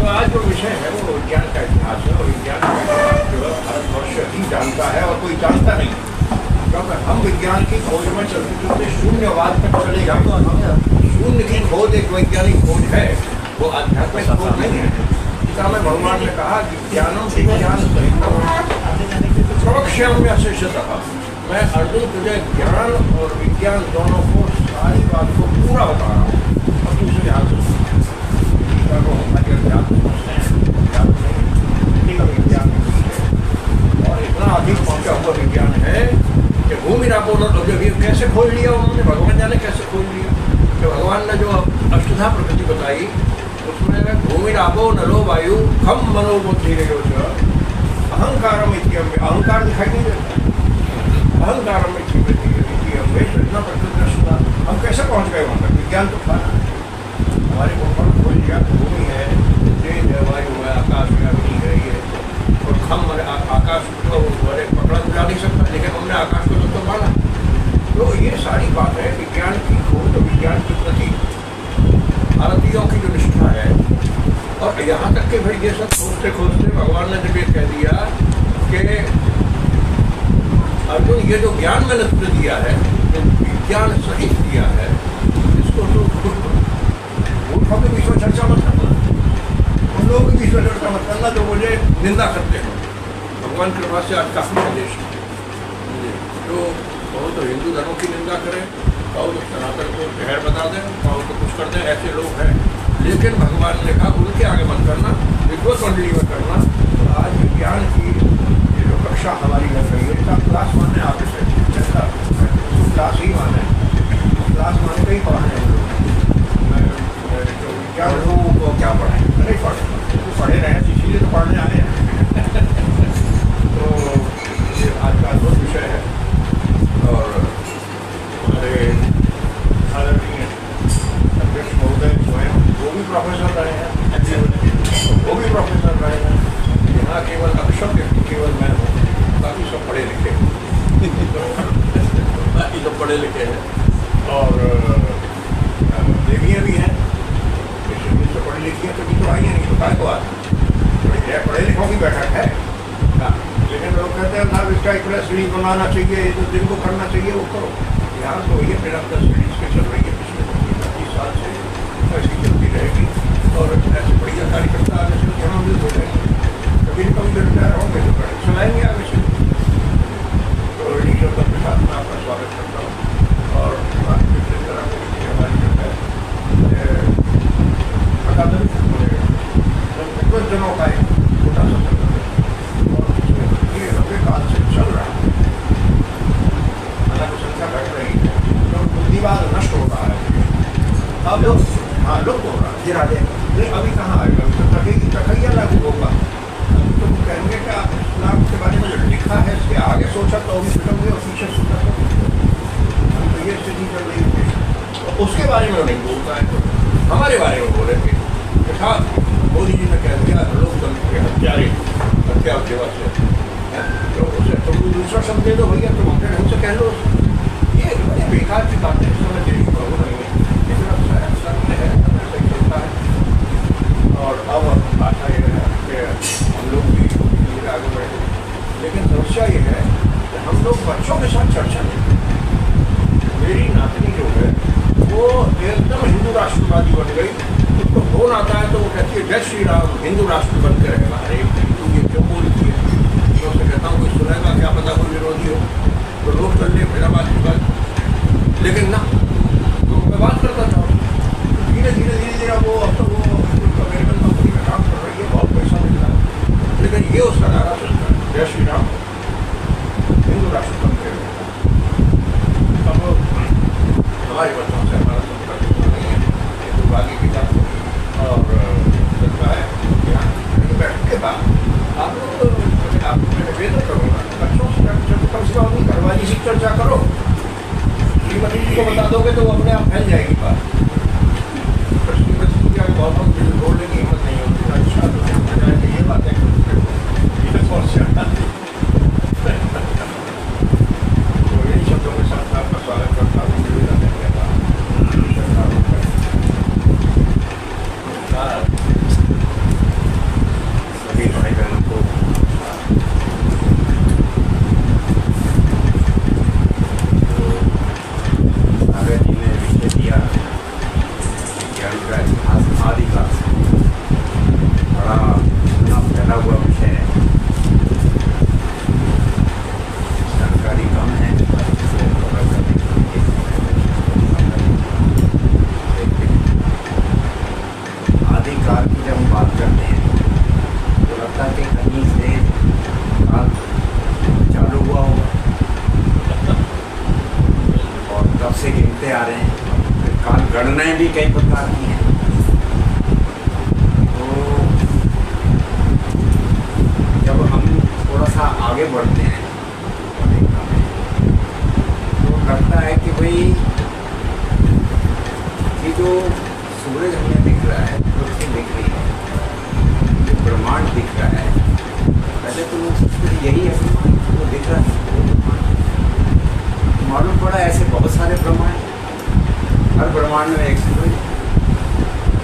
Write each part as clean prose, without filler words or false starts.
तो आज जो विषय है वो विज्ञान का इतिहास है, और विज्ञान का इतिहास जो है भारतवर्ष ही जानता है और कोई जानता नहीं, क्योंकि हम विज्ञान की खोज में चलते चलते शून्यवाद तक चले जाते। शून्य की खोज एक वैज्ञानिक खोज है, वो आध्यात्मिक खोज नहीं है। गीता में भगवान ने कहा कि ज्ञानम विज्ञान प्रवक्ष्याम्य शिष्यतः, मैं अर्जुन तुझे ज्ञान और विज्ञान दोनों को सारी बात को पूरा बता रहा हूँ, और दूसरे ध्यान से गीता को हमारे अध्यात्म समझते हैं, अध्यात्म नहीं का विज्ञान है, और इतना अधिक पहुँचा हुआ विज्ञान है कि भूमि रापो न कैसे खोज लिया उन्होंने, भगवान जाने कैसे खोज लिया कि भगवान ने जो अष्टधा प्रकृति बताई उसमें भूमि रापो नलो वायु खम मनोबुद्धि अहंकार में अहंकार दिखाई नहीं देता, अहंकार में इतना प्रकृति। हम कैसे पहुंच गए वहाँ तक? विज्ञान तो था हमारे ऊपर खोज लिया, भूमि है, तेज है, वायु है, आकाश है, अग्नि है, ये और खम आकाश को पकड़ा तो जा नहीं सकता, लेकिन हमने आकाश को तो माना। तो ये सारी बात है विज्ञान की खोज, विज्ञान की प्रति भारतीयों की जो निष्ठा है। और यहाँ तक कि भाई ये सब खोजते खोजते भगवान ने जब ये कह दिया कि अर्जुन ये जो ज्ञान मैंने तुझे दिया है, विज्ञान सहित दिया है, इसको तो मूर्खों के बीच में चर्चा मत करना, उन लोगों के बीच में चर्चा मत करना जो मुझे निंदा करते हैं। भगवान की कृपा से आज काफी संदेश तो बहुत तो हिंदू धर्म की निंदा करें, और सनातन को जहर बता दें, और तो कुछ कर दें, ऐसे लोग हैं। लेकिन भगवान ने कहा उनके आगे मत करना, विद्वत मंडली में करना। तो आज विज्ञान की ये जो कक्षा हमारी लग रही है, इसका क्लास माने आगे से जैसा क्लास ही माने, क्लास माने कहीं पढ़ाने हैं लोग, जो विज्ञान लोगों को क्या पढ़ाएं, नहीं पढ़े रहे हैं, इसीलिए तो पढ़ने आए हैं। तो ये आज का अद्भुत विषय है, और हमारे आदरणीय अध्यक्ष महोदय स्वयं वो भी प्रोफेसर रहे हैं, वो भी प्रोफेसर रहे हैं। यहाँ केवल अक्षर व्यक्ति केवल मैं हूँ, बाकी सब पढ़े लिखे बाकी सब पढ़े लिखे हैं, और देवियाँ भी हैं, इससे पढ़ी लिखी हैं, कभी तो आई है, नहीं तो काय को आती, पढ़े लिखों की बैठक है। लेकिन लोग कहते हैं ना इसका इतना सीढ़ी बनाना चाहिए, जो दिन को करना चाहिए वो करो। यहाँ तो ये निरंतर सीढ़ी इसके चल रही है पिछले 25 साल से, ऐसी चलती रहेगी, और ऐसे बढ़िया कार्यकर्ता आगे से जन्मदिन हो जाएंगे, कभी न कभी रिटायर होंगे तो गाड़ी चलाएंगे आगे से। तो इन्हीं शब्दों के साथ मैं आपका स्वागत करता हूँ, और जिस तरह से हमारी जो है अकादमिक जनों का एक छोटा सा काल से चल रहा है, हालांकि संख्या घट रही है, तो बुद्धिवाद नष्ट हो रहा है, अब लोग लुप्त हो रहा है धीरे धीरे। अभी कहाँ आएगा, तखैया लागू होगा, तो कहेंगे कि इस्लाम के बारे में जो लिखा है इसके आगे सोचा तो भी फिटोगे और पीछे सोचा तो ये स्थिति चल रही है। तो उसके बारे में नहीं बोलता है, तो हमारे बारे में बोलेंगे कि साहब मोदी जी ने कह दिया लोकतंत्र के हत्यारे हत्या दिवस है, तो उसे तुम दूसरा शब्द दे दो भैया, तुम अपने ढंग से कह लो। ये बड़े बेकार की बातें समझ नहीं प्रभु नहीं है, इतना सत्य है, सही चलता है। और अब आशा ये है कि हम लोग भी धीरे आगे बढ़े, लेकिन समस्या ये है कि हम लोग बच्चों के साथ चर्चा नहीं करते। मेरी नातनी जो है वो एकदम हिंदू राष्ट्रवादी बन गई, उसको फोन आता है तो वो कहती है जय श्री राम, हिंदू राष्ट्र बन के रहेगा। अरे हिंदू ये क्यों बोलती है? तो मैं कहता हूँ कोई सुनेगा, क्या पता कोई विरोधी हो, तो लोग कर ले मेरा बात की बात, लेकिन ना तो मैं बात करता था। धीरे धीरे वो अब तो वो अमेरिकन कंपनी में काम कर रही है, बहुत पैसा मिल रहा है, लेकिन ये उसका नारा चलता है जय श्री राम, हिंदू राष्ट्र बन के रहेगा। अब हमारे बच्चों से हमारा संपर्क नहीं है, ये तो आगे की बात होगी। और लगता है यहाँ बैठने के बाद आप लोग आपको मैं निवेदन करूँगा, बच्चों से कम से कम अपनी घरवाली से चर्चा करो। श्रीमती जी को बता दोगे तो वो अपने आप फैल जाएगी बात। भाई ये जो सूरज हमें दिख रहा है, पृथ्वी दिख रही है, जो ब्रह्मांड दिख रहा है, पहले तो लोग सोचते थे यही है ब्रह्मांड, वो दिख रहा है वो ब्रह्मांड। मालूम पड़ा ऐसे बहुत सारे ब्रह्मांड, हर ब्रह्मांड में एक सूरज,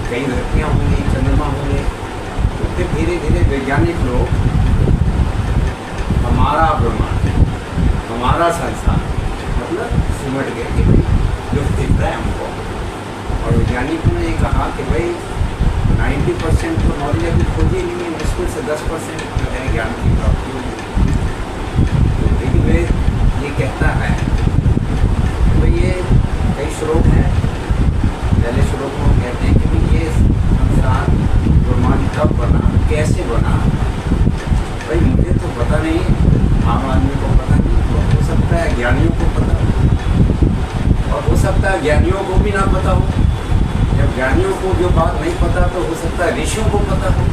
कई धरतियाँ होंगी, चंद्रमा होंगे। तो फिर धीरे धीरे वैज्ञानिक लोग हमारा ब्रह्मांड, हमारा संसार मतलब सिमट गए कि भाई जो दिख रहा है हमको। और वैज्ञानिकों ने ये कहा कि भाई 90% तो नॉलेज अभी खोजी नहीं है, मुश्किल से 10% जो है ज्ञान की प्राप्ति होगी। तो ऋग्वेद ये कहता है तो ये कई श्लोक हैं। पहले श्लोक में कहते हैं कि भाई ये संसार ब्रह्मांड कब बना, कैसे बना। भाई मुझे तो पता नहीं, आम आदमी को पता नहीं, तो हो सकता है ज्ञानियों को पता हो, और हो सकता है ज्ञानियों को भी ना पता हो। जब ज्ञानियों को जो बात नहीं पता तो हो सकता है ऋषियों को पता हो,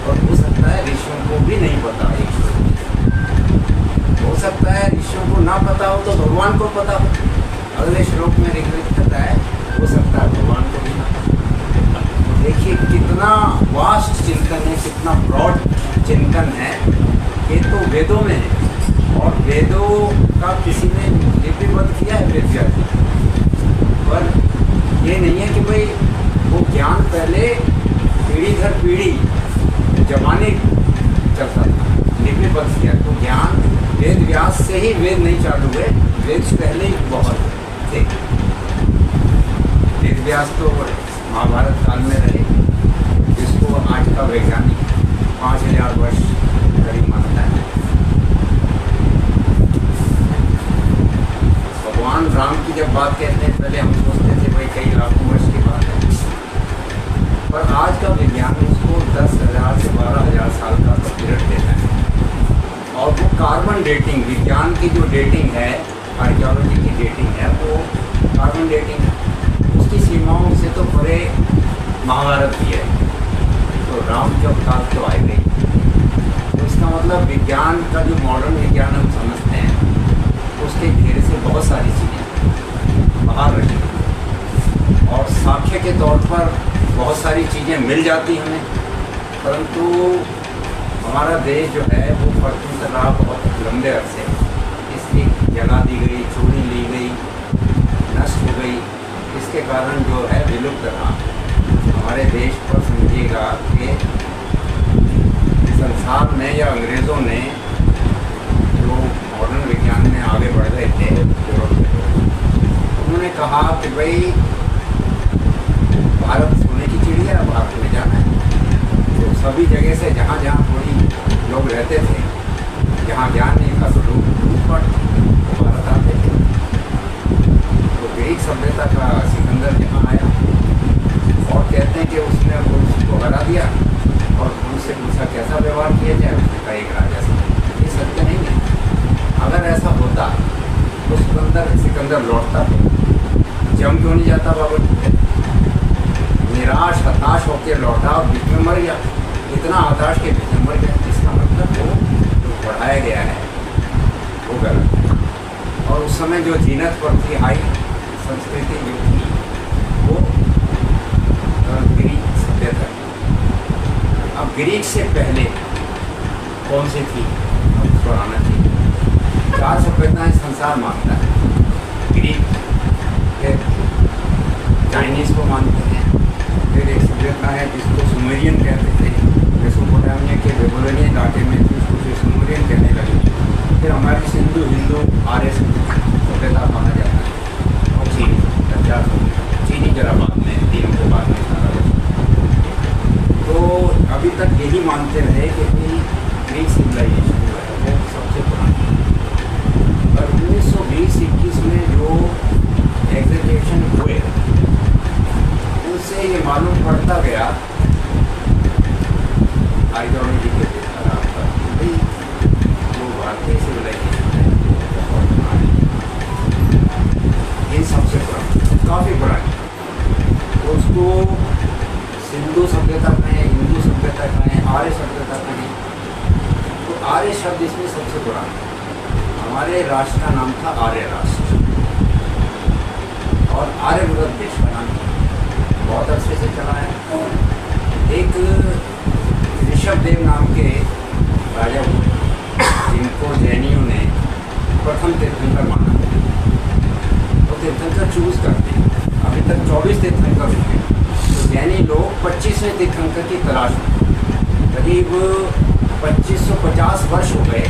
और हो सकता है ऋषियों को भी नहीं पता। हो सकता है ऋषियों को ना पता हो तो भगवान को पता हो। अगले श्लोक में ऋग्वेद कहता है हो सकता है भगवान को भी ना पता। देखिए कितना वास्ट चिंतन है, कितना ब्रॉड चिंतन है। ये तो वेदों में है, और वेदों का किसी ने लिपिबद्ध किया है वेद व्यास, पर ये नहीं है कि भाई वो ज्ञान पहले पीढ़ी दर पीढ़ी जमाने चलता था, लिपिबद्ध किया। तो ज्ञान वेद व्यास से ही वेद नहीं चालू हुए, वेद से पहले ही बहुत थे। वेद व्यास तो महाभारत काल में रहे, जिसको आज का वैज्ञानिक 5000 वर्ष करीब मानता है। भगवान राम की जब बात कहते हैं, पहले हम सोचते थे भाई कई लाखों वर्ष की बात है, पर आज का विज्ञान उसको 10,000 से 12,000 साल का पीरियड देता है। और वो कार्बन डेटिंग, विज्ञान की जो डेटिंग है, आर्कियोलॉजी की डेटिंग है, वो कार्बन डेटिंग है। उसकी सीमाओं से तो परे महाभारत भी है। तो राम के अवतार तो आए नहीं, तो इसका मतलब विज्ञान का जो मॉडर्न विज्ञान हम समझते हैं, उसके घेरे से बहुत सारी चीज़ें बाहर रही, और साक्ष्य के तौर पर बहुत सारी चीज़ें मिल जाती हमें। परंतु हमारा देश जो है वो स्वतंत्र रहा बहुत लंबे अरसे, इसकी जला दी गई, चोरी ली गई, नष्ट हो गई। इसके कारण जो है विलुप्त रहा। हमारे देश पर समझिएगा कि संसार में या अंग्रेज़ों ने जो मॉडर्न विज्ञान में आगे बढ़ रहे थे यूरोप में, उन्होंने कहा कि भाई भारत सोने की चिड़िया, भारत में जाना है। तो सभी जगह से जहाँ जहाँ थोड़ी लोग रहते थे, जहाँ ज्ञान नहीं था, तो लोग भारत आते थे। तो ग्रीक सभ्यता का सिकंदर जहाँ आया, और कहते हैं कि उसने उसको हरा दिया और उनसे पूछा कैसा व्यवहार किया जाए, उसने कहा एक राजा से। ये सत्य नहीं है। अगर ऐसा होता तो सिकंदर लौटता तो जम क्यों नहीं जाता बाबर? निराश हताश होकर लौटा और बीच में मर गया। इतना हताश के बीच में मर गया, इसका मतलब वो जो पढ़ाया गया है वो गलत। और उस समय जो जीनत पर थी, हाई संस्कृति जो थी, वो ग्रीक सभ्यता। अब ग्रीक से पहले कौन सी थी? पुराना थी। 4 सभ्यताएं संसार मानता है। ग्रीक चाइनीज़ को मानते हैं, फिर एक सभ्यता है जिसको सुमेरियन कहते थे, मेसोपोटामिया के बेबीलोनियन इलाके में थी, उसको फिर सुमेरियन कहने लगे। फिर हमारी सिंधु हिंदू आर्य सभ्यता माना जाता है, और चीनी जरा बाद में, तीनों के बाद में सारा कुछ। तो अभी तक यही मानते रहे कि ग्रीक सिविलाइजेशन जो है वो सबसे पुरानी। और 1920-21 में जो एग्जीबिशन हुए, उनसे ये मालूम पड़ता गया आइडियोलॉजी के आधार पर भाई जो भारतीय सिविलाइजेशन है बहुत पुरानी, ये सबसे पुरानी, काफ़ी पुरानी। तो उसको सिंधु सभ्यता कहें, हिंदू सभ्यता कहें, आर्य सभ्यता कहें, तो आर्य शब्द इसमें सबसे पुराना। हमारे राष्ट्र का नाम था आर्य राष्ट्र। और आर्यव्रत देश का नाम बहुत अच्छे से चला है। एक ऋषभदेव नाम के राजा हुए जिनको जैनियों ने प्रथम तीर्थंकर माना। तो तीर्थंकर चूज करते हैं, अभी तक 24 तीर्थंकर हुए। तो जैनी लोग 25वें तीर्थंकर की तलाश में, करीब 2550 वर्ष हो गए।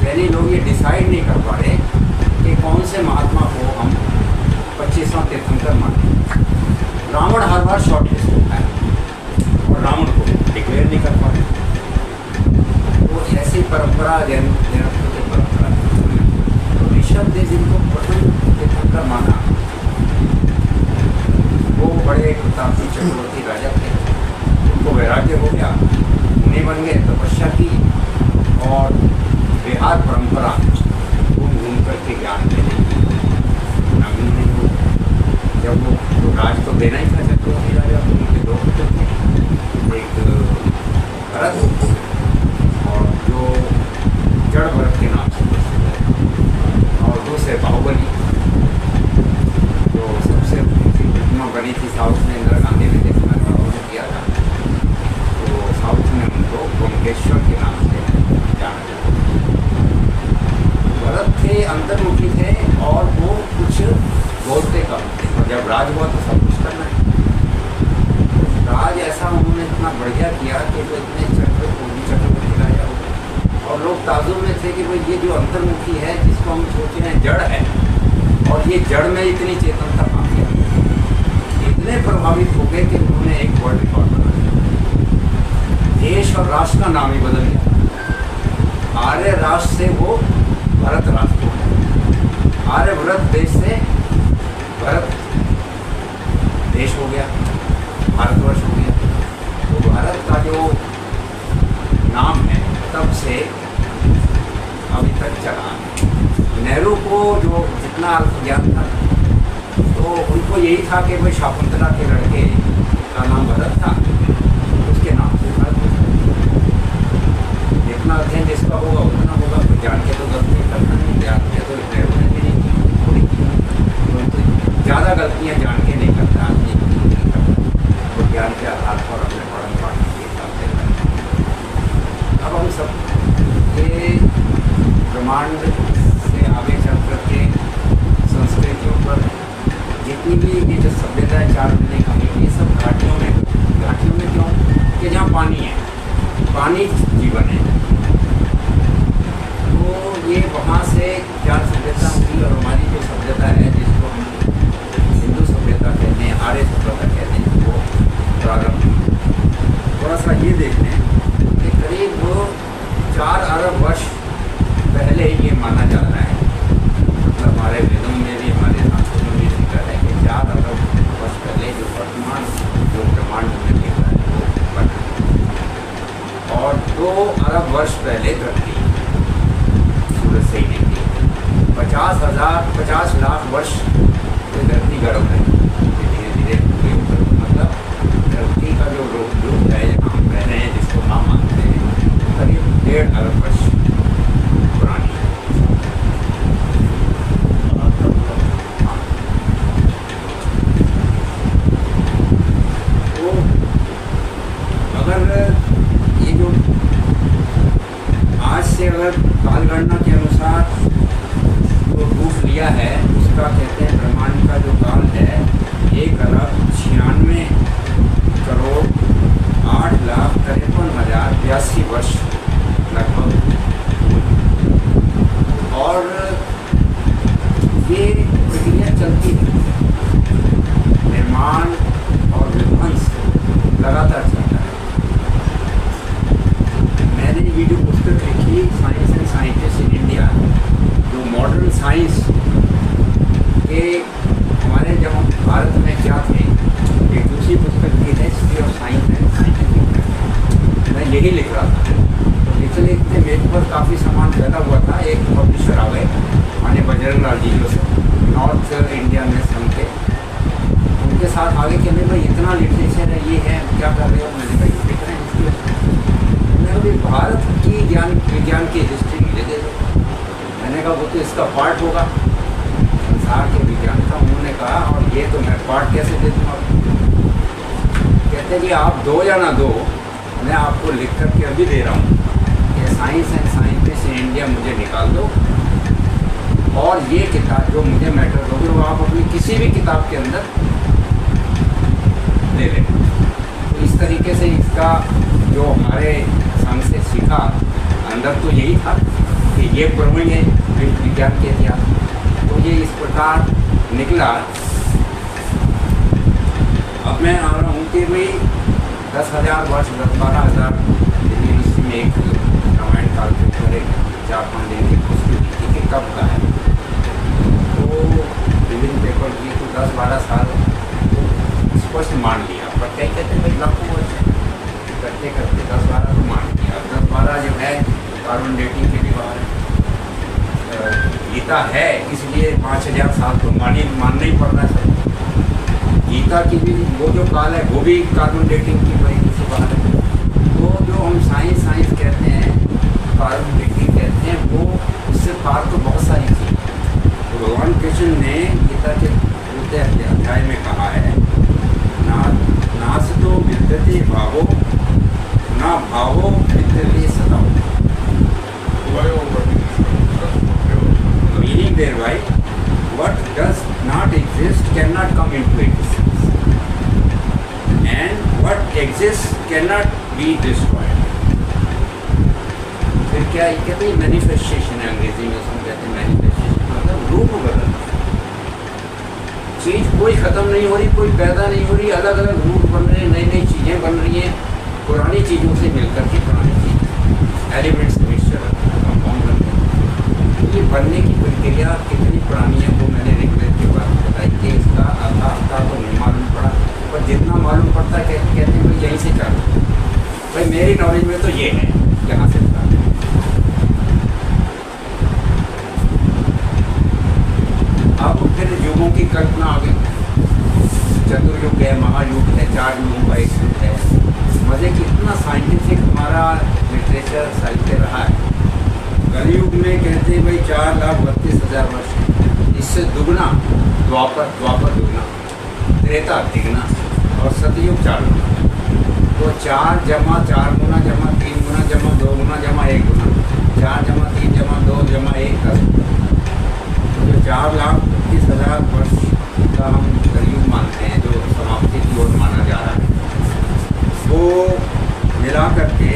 जैनी लोग ये डिसाइड नहीं कर पा रहे कि कौन से महात्मा को हम 25वां तीर्थंकर माने। रावण हर बार शॉर्ट लिस्ट होता है और रावण को डिक्लेयर नहीं कर पा रहे। तो ऐसी परंपरा जैन की परंपरा। तो ऋषभदेव जिनको प्रथम तीर्थंकर माना, वो बड़े प्रतापी चक्रवर्ती राजा थे। उनको वैराग्य हो गया, मुनि बन गए, तपस्या की और बिहार परंपरा घूम घूम करके ज्ञान देने की नवीन नहीं हो। जब वो तो राज तो देना ही था चक्रवर्ती राजा, तो उनके दो पुत्र थे, एक भरत और जो जड़ भरत के नाम से प्रसिद्ध है, और दूसरे बाहुबली जो सबसे ऊंची प्रतिमा बनी थी साउथ में, इंदिरा गांधी ने देखना किया था। तो साउथ में उनको गोमकेश्वर के नाम से जाना जाता। भरत थे, अंतर्मुखी थे और वो कुछ बोलते कम थे, और जब राज हुआ तो सब कुछ करना है। राज ऐसा उन्होंने इतना बढ़िया किया कि वो इतने चक्रवर्ती राजा हो गए। और लोग ताजुब में थे कि भाई ये जो अंतर्मुखी है, जिसको हम सोच रहे हैं जड़ है, और ये जड़ में इतनी चेतनता पा गया। इतने प्रभावित हो गए कि उन्होंने एक वर्ल्ड रिकॉर्ड बना दिया। देश और राष्ट्र का नाम ही बदल गया। आर्य राष्ट्र से वो भरत राष्ट्र हो गया। आर्यव्रत देश से भरत देश हो गया, भारतवर्ष हो गया। तो भारत का जो नाम है तब से अभी तक चला। नेहरू को जो जितना अल्पज्ञान था, तो उनको यही था कि भाई शाकुंतला के लड़के का नाम भरत था, उसके नाम से भारत। जितना अध्ययन जिसका होगा उतना होगा, तो जान के तो गलती करना नहीं, जान के तो नेहरू ने भी नहीं की, थोड़ी की। तो ज़्यादा गलतियाँ जान के नहीं करता आदमी, तो ज्ञान के आधार पर अपने पढ़न पाठन के हिसाब से करता। अब हम सब ये ब्रह्मांड से आगे चल करके संस्कृतियों पर जितनी भी ये जो सभ्यता है 4 महीने का, ये सब घाटियों में क्यों कि जहाँ पानी है, पानी जीवन है। तो ये वहाँ से क्या सभ्यता हुई, और हमारी जो सभ्यता है जिसको हम हिंदू सभ्यता कहते हैं, आर्य सभ्यता कहते हैं, वो प्रारंभ। थोड़ा सा ये देख लें कि करीब 4 अरब वर्ष पहले ये माना जा रहा है, मतलब हमारे वेदों में भी, हमारे शास्त्रों में भी जिक्र है कि 4 अरब वर्ष पहले जो वर्तमान जो ब्रह्मांड में दिख रहा है वो बना, और 2 अरब वर्ष पहले धरती सूरज से ही निकली। 50 लाख वर्ष से धरती गर्म है, धीरे धीरे मतलब धरती का जो रूप है जहाँ हम रह रहे हैं, जिसको नाम मानते हैं, करीब 1.5 अरब वर्ष पुरानी है। तो अगर ये जो आज से अगर कालगणना के अनुसार जो रूप लिया है, उसका कहते हैं ब्रह्मांड का जो काल है 1 अरब 96 करोड़ 8,53,082 वर्ष लगभग। और ये प्रक्रिया चलती है, निर्माण और विध्वंस लगातार चलता है। मैंने ये जो पुस्तक लिखी science and scientist in India, जो मॉडर्न साइंस के हमारे जब हम भारत में क्या थे, एक दूसरी पुस्तक की है history of science and scientific. मैं यही लिख रहा था, तो लिखते लिखते मेरे पर काफ़ी सामान फैला हुआ था। एक पब्लिशर आ गए, माने बजरंग लाल जी जो नॉर्थ इंडिया में सन के, उनके साथ आगे कि नहीं भाई इतना लिटरेचर है, ये है, क्या कर रहे हो? मैंने कहा लिख रहे हैं हिस्ट्री। मैंने कहा भारत की विज्ञान की हिस्ट्री मुझे दे दो। मैंने कहा वो तो इसका पार्ट होगा संसार के विज्ञान का। उन्होंने कहा कहते जी आप दो या ना दो, मैं आपको लिख कर के अभी दे रहा हूँ कि science and scientist in India मुझे निकाल दो, और ये किताब जो मुझे मैटर होगी वो आप अपनी किसी भी किताब के अंदर ले लें। तो इस तरीके से इसका जो हमारे संघ से सीखा अंदर तो यही था कि ये प्रमेय है विज्ञान के इतिहास। तो ये इस प्रकार निकला। अब मैं आ रहा हूँ कि भाई 10,000 वर्ष 12,000 दिल्ली में एक रामायण काल के ऊपर एक 4-5 दिन की पुस्तक थी कि कब का है। तो विभिन्न पेपर की तो 10-12 साल स्पष्ट मान लिया, पर कहीं कहते भाई लाखों वर्ष करते करते 10-12 तो मान लिया। 10-12 जो है कार्बन डेटिंग के भी बाहर गीता है, इसलिए 5,000 साल तो मानना ही पड़ रहा है सब। गीता की भी वो जो काल है वो भी कार्बन डेटिंग की वजह से बाहर है। तो जो हम साइंस कहते हैं, कार्बन डेटिंग कहते हैं, वो उससे पार तो बहुत सारी चीज़। तो भगवान कृष्ण ने गीता के दूसरे अध्याय में कहा है, नासतो विद्यते भावो ना भावो विद्यते सदा। Meaning thereby what does not exist cannot come into existence, and what exists cannot be destroyed. फिर क्या ये कहते हैं मैनिफेस्टेशन है, अंग्रेजी में उसको कहते हैं मैनिफेस्टेशन, मतलब रूप बदलना। चीज़ कोई ख़त्म नहीं हो रही, कोई पैदा नहीं हो रही, अलग अलग रूप बन रहे हैं, नई नई चीज़ें बन रही हैं, पुरानी चीज़ों से मिलकर के पुरानी चीज़ एलिमेंट्स मिक्सचर कंपाउंड बनते हैं। ये बनने की प्रक्रिया कितनी पुरानी है वो मैंने ऋग्वेद के बाद बताई कि इसका आधा तो नहीं मालूम पड़ा, पर जितना मालूम पड़ता है कहते हैं भाई यहीं से चालू। भाई मेरी नॉलेज में तो ये है, यहाँ से चालू। अब फिर युगों की कल्पना आ गई, चतुर्युग है, महायुग है, 4 युगों का एक युग है। मज़े की इतना साइंटिफिक हमारा लिटरेचर साहित्य रहा है। कलयुग में कहते हैं भाई 4,32,000 वर्ष, इससे दुगना द्वापर दुगना, त्रेता तिगुना और सतयुग 4 गुना। तो 4 जमा 4 गुना जमा 3 गुना जमा 2 गुना जमा 1 गुना, 4 जमा 3 जमा 2 जमा 1 10। तो जो 4,32,000 वर्ष का हम कलयुग मानते हैं, जो समाप्ति की ओर माना जा रहा है, वो मिला करके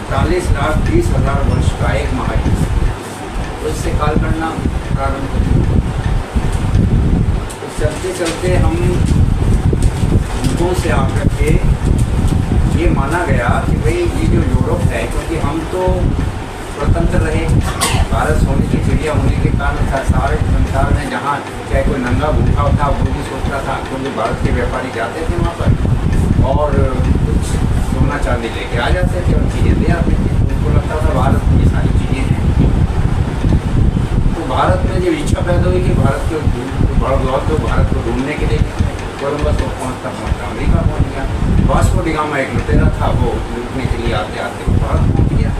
41,30,000 वर्ष का एक महायुग। तो इससे काल गणना प्रारंभ होती। तो चलते चलते हम युगों से आकर के ये माना गया कि भाई ये जो यूरोप है, क्योंकि हम तो स्वतंत्र रहे, भारत सोने की चिड़िया होने के कारण सारे संसार में जहाँ चाहे कोई नंगा भूखा था वो भी सोचता था, क्योंकि भारत के व्यापारी जाते थे वहाँ पर और कुछ सोना चांदी लेके आ जाते थे और चीज़ें दे आते थे। उनको लगता था भारत में ये सारी चीज़ें हैं। तो भारत में जब इच्छा पैदा हुई कि भारत के बहुत तो भारत को ढूंढने के लिए कोलंबस को पहुँचता अमेरिका पहुँच गया। वास्को डी गामा एक लुटेरा था, वो लूटने के लिए आते आते वो भारत पहुँच गया।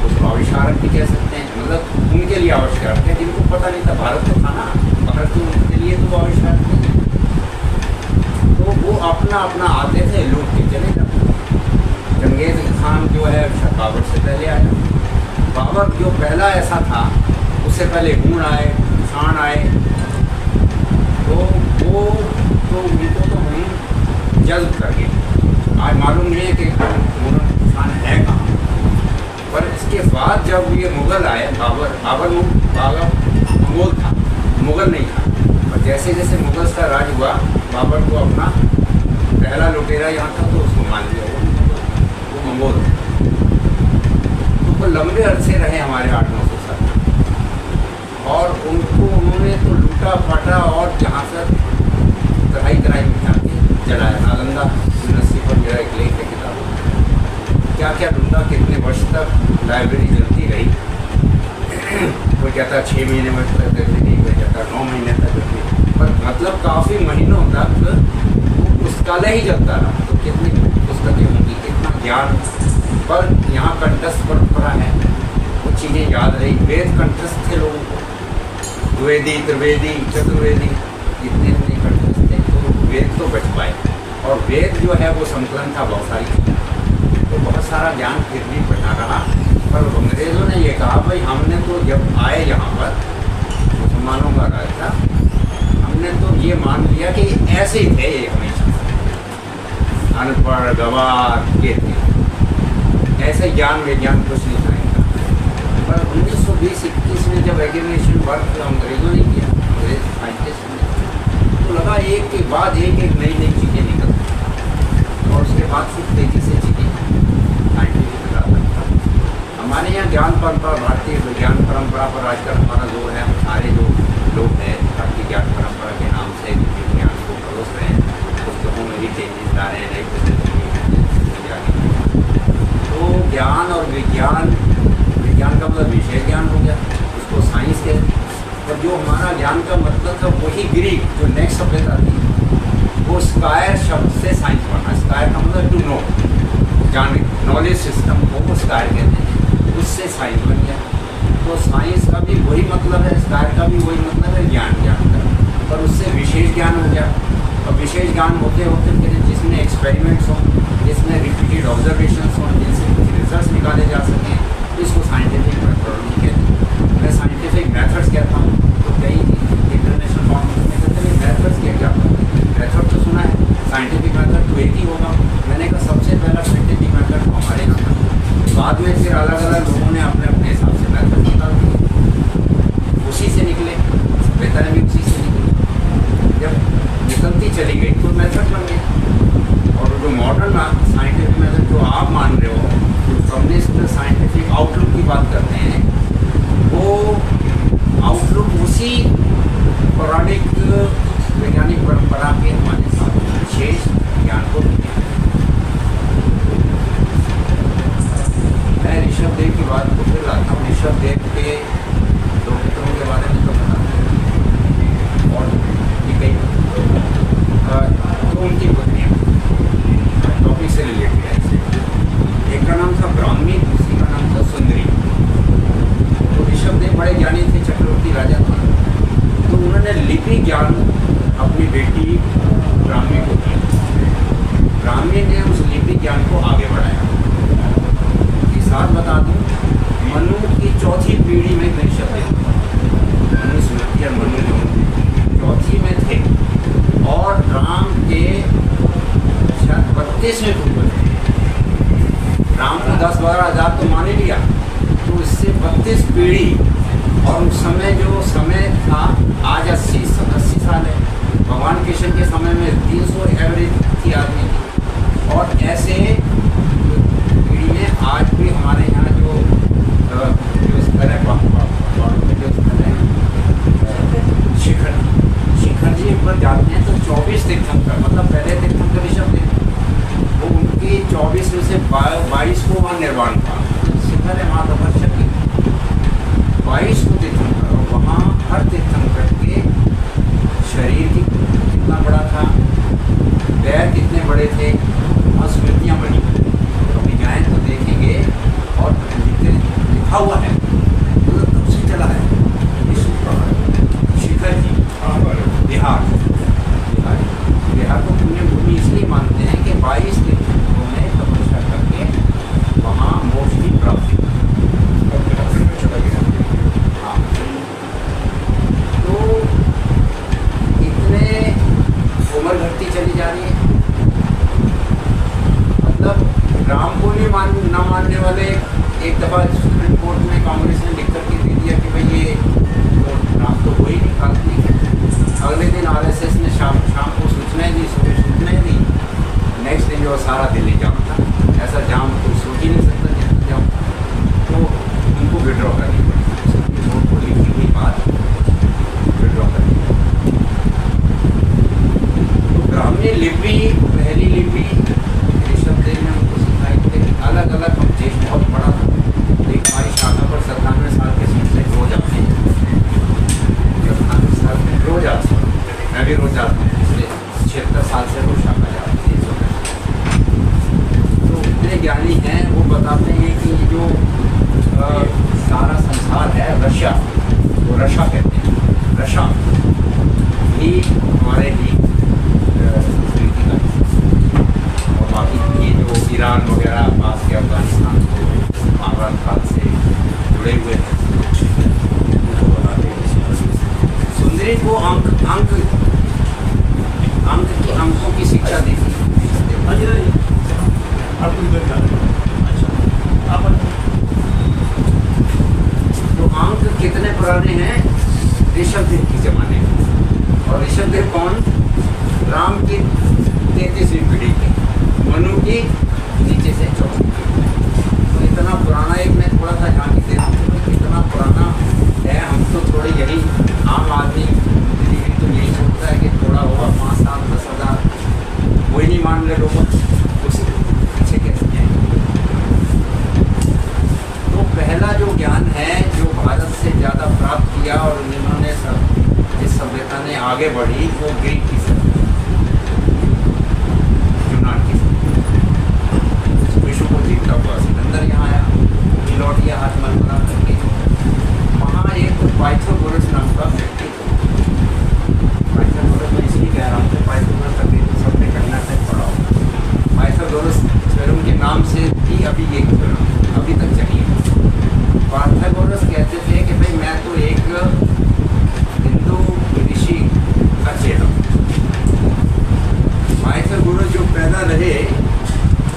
उसको आविष्कारक भी कह सकते हैं, मतलब उनके लिए आविष्कारक है जिनको पता नहीं था भारत तो था ना, भारत तो उनके लिए तो वो आविष्कारक नहीं। तो वो अपना अपना आते थे, लूट के चले जाते। चंगेज खान जो है बाबर से पहले आया। बाबर जो पहला ऐसा था, उससे पहले हुण आए, कुषाण आए। तो वो तो उनको तो हम जल्द कर गए। आज मालूम नहीं है कि हुण कुषाण है कहाँ। पर इसके बाद जब ये मुग़ल आए, बाबर मंगोल था, मुग़ल नहीं था। और जैसे जैसे मुग़ल का राज हुआ, बाबर को अपना पहला लुटेरा यहाँ था तो उसको मान लिया, वो मंगोल। तो वो लंबे अरसे रहे हमारे 800-900 साल, और उन्होंने तो लूटा फाटा और जहाँ से तराई मिटा के जलाया। नालंदा यूनिवर्सिटी पर मेरा एक लेख है किताब, क्या क्या लूटा, कितने वर्ष तक लाइब्रेरी जलती रही। कोई कहता 6 महीने में तक जलती रही, कोई कहता 9 महीने तक जलती रही, पर मतलब काफ़ी महीनों तक पुस्तकालय ही जलता रहा। तो कितनी पुस्तकें होंगी, कितना ज्ञान। पर यहाँ कंठस्थ परंपरा है, वो चीज़ें याद रही। वेद कंठस्थ थे लोगों को, द्विवेदी त्रिवेदी चतुर्वेदी जितने भी कंठस्थ थे, तो वेद तो बच पाए। और वेद जो है वो संकलन था बहुत सारी, तो बहुत सारा ज्ञान फिर भी बना रहा। पर अंग्रेज़ों ने ये कहा भाई हमने तो जब आए यहाँ पर मुसलमानों का राज था, हमने तो ये मान लिया कि ऐसे ही थे ये हमेशा, अनपढ़ गवार ये थे, ऐसे ज्ञान विज्ञान कुछ नहीं था इनका। पर 1920-21 में जब एग्रीगेशन वर्क अंग्रेज़ों ने किया, अंग्रेज साइंटिस्ट ने, तो लगा एक के बाद एक नई नई चीज़ें निकलती, और उसके बाद फिर तेज़ी से चीज़ें साइंटिफिक था। हमारे यहाँ ज्ञान परंपरा, भारतीय विज्ञान परंपरा पर आजकल हमारा जोर है। सारे जो लोग हैं भारतीय ज्ञान परंपरा के नाम से विज्ञान को परोस रहे हैं, पुस्तकों में भी चेंजेस ला रहे हैं, नई तो ज्ञान और विज्ञान, विज्ञान का मतलब विषय ज्ञान हो गया, उसको साइंस कहते हैं। और जो हमारा ज्ञान का मतलब था वही ग्रीक जो नेक्स्ट सभ्यता थी, वो स्कायर शब्द से साइंस बना। स्कायर का मतलब टू नो, जान, नॉलेज सिस्टम को वो स्कायर कहते हैं, उससे साइंस बन गया। तो साइंस का भी वही मतलब है, स्कायर का भी वही मतलब है, ज्ञान का, पर उससे विशेष ज्ञान हो गया। और विशेष ज्ञान होते होते फिर जिसमें एक्सपेरिमेंट्स हों, जिसमें रिपीटेड ऑब्जर्वेशंस हों, जिनसे कुछ रिजल्ट निकाले जा सकें, तो इसको साइंटिफिक मेथोडोलॉजी कहते हैं। मैं साइंटिफिक मेथड्स कहता हूँ, तो कई इंटरनेशनल कॉन्फ्रेंस में कहते हैं मेथड्स क्या क्या होता है। मेथड तो सुना है, साइंटिफिक मेथड तो एक ही होगा। मैंने कहा सबसे पहला साइंटिफिक मेथड हमारे यहाँ था, बाद में फिर अलग अलग लोगों ने अपने अपने हिसाब से मेथड निकाल दिए, उसी से निकले, सभ्यताएँ भी उसी से निकली। जब निकलती चली गई तो मेथड बन गया। और जो मॉडर्न साइंटिफिक मेथड जो आप मान रहे हो, जो कम्युनिस्ट साइंटिफिक आउटलुक की बात करते हैं, वो आउटलुक उसी पौराणिक वैज्ञानिक परंपरा के हमारे साथ विशेष ज्ञान को मिले। मैं ऋषभ देव की बात को फिर लाता हूँ। ऋषभ देव के दो पुत्रों के बारे में तो बता दें, और ये कई तो उनकी पुत्रियाँ टॉपिक से रिलेटेड है। इससे एक का नाम था ब्राह्मी, दूसरी का नाम था सुंदरी। तो ऋषभ देव बड़े ज्ञानी थे, चक्रवर्ती राजा थे, तो उन्होंने लिपि ज्ञान अपनी बेटी ब्राह्मी को दिया। ब्राह्मी ने उस लिपि ज्ञान को आगे बढ़ाया। इसके साथ बता दूँ, मनु की चौथी पीढ़ी में ऋषभ देव, मनु स्मृति और मनु जो चौथी में थे, और राम के शायद 32वें पुत्र थे। राम को 10-12 हज़ार तो मान ही लिया, तो इससे 32 पीढ़ी। और उस समय जो समय था, आज 80 साल है, भगवान कृष्ण के समय में 300 एवरेज थी आदमी की। और ऐसे पीढ़ी में आज भी हमारे यहाँ जो स्तर है, जो स्तर है, शिखर जी पर जाते हैं तो 24 तीर्थंकर, मतलब पहले तीर्थंकर ऋषभ देव, वो उनकी 24 में से 22 को वहाँ निर्वाण था। शिखर है माँ तपस्या की, 22 को तीर्थंकर, और वहाँ हर तीर्थंकर के शरीर की कितना बड़ा था, पैर कितने बड़े थे, और स्मृतियाँ बनी। कभी जाएँ तो देखेंगे, और लिखा हुआ है, तो तब से चला है। शिखर जी बिहार को पुण्य भूमि इसलिए मानते हैं कि 22 तीर्थंकरों ने तपस्या करके वहाँ मोक्ष की प्राप्ति हाँ। तो इतने उम्र घटती चली जा रही है, मतलब राम को भी ना मानने वाले एक दफ़ा सुप्रीम कोर्ट में कांग्रेस ने लिख करके दे दिया कि भाई ये तो राम तो हो ही नहीं, काल्पनिक है। अगले दिन आरएसएस ने शाम को सूचनाएं दी, सूचनाएं दी, नेक्स्ट दिन जो सारा दिल्ली जाम था। ऐसा जाम कोई सोच ही नहीं सकता जितना जाम था, तो उनको विड्रॉ करनी पड़ी। सुप्रीम कोर्ट को लिखी हुई बात विड्रॉ करनी पड़ी। तो ब्राह्मी लिपि, पहली लिपि ऋषभ देव ने उनको सिखाई थी। अलग अलग हम देश बहुत बड़ा था, लेकिन हमारी शाखा पर 97 साल के सिलसिले रोज आते हैं, 97 साल में रोज आते हैं, मैं भी रोज आता हूँ, पिछले 76 साल से रोज शाखा जाती है। तो इतने ज्ञानी हैं, वो बताते हैं कि ये जो सारा संसार है, रशा, वो रशा कहते हैं, रशा ही हमारे ही संस्कृति का मान ले लोगों उसी पीछे कैसे जाएंगे। तो पहला जो ज्ञान है जो भारत से ज़्यादा प्राप्त किया और जिन्होंने इस सभ्यता ने आगे बढ़ी वो ग्रीक की सभ्यता, यूनान की सभ्यता। विश्व को जीतता हुआ सिकंदर यहाँ आया, लौट गया हाथ मलमला करके। वहाँ एक पाइथागोरस नाम का व्यक्ति था। पाइथागोरस मैं इसलिए कह रहा हूँ कि पाइथागोरस अभी सबने कहीं से पढ़ा हो। पाइथागोरस थ्योरम के नाम से भी अभी एक थ्योरम अभी तक चली है। पाइथागोरस कहते थे कि भाई मैं तो एक हिंदू ऋषि का चेला हूँ। पाइथागोरस जो पैदा रहे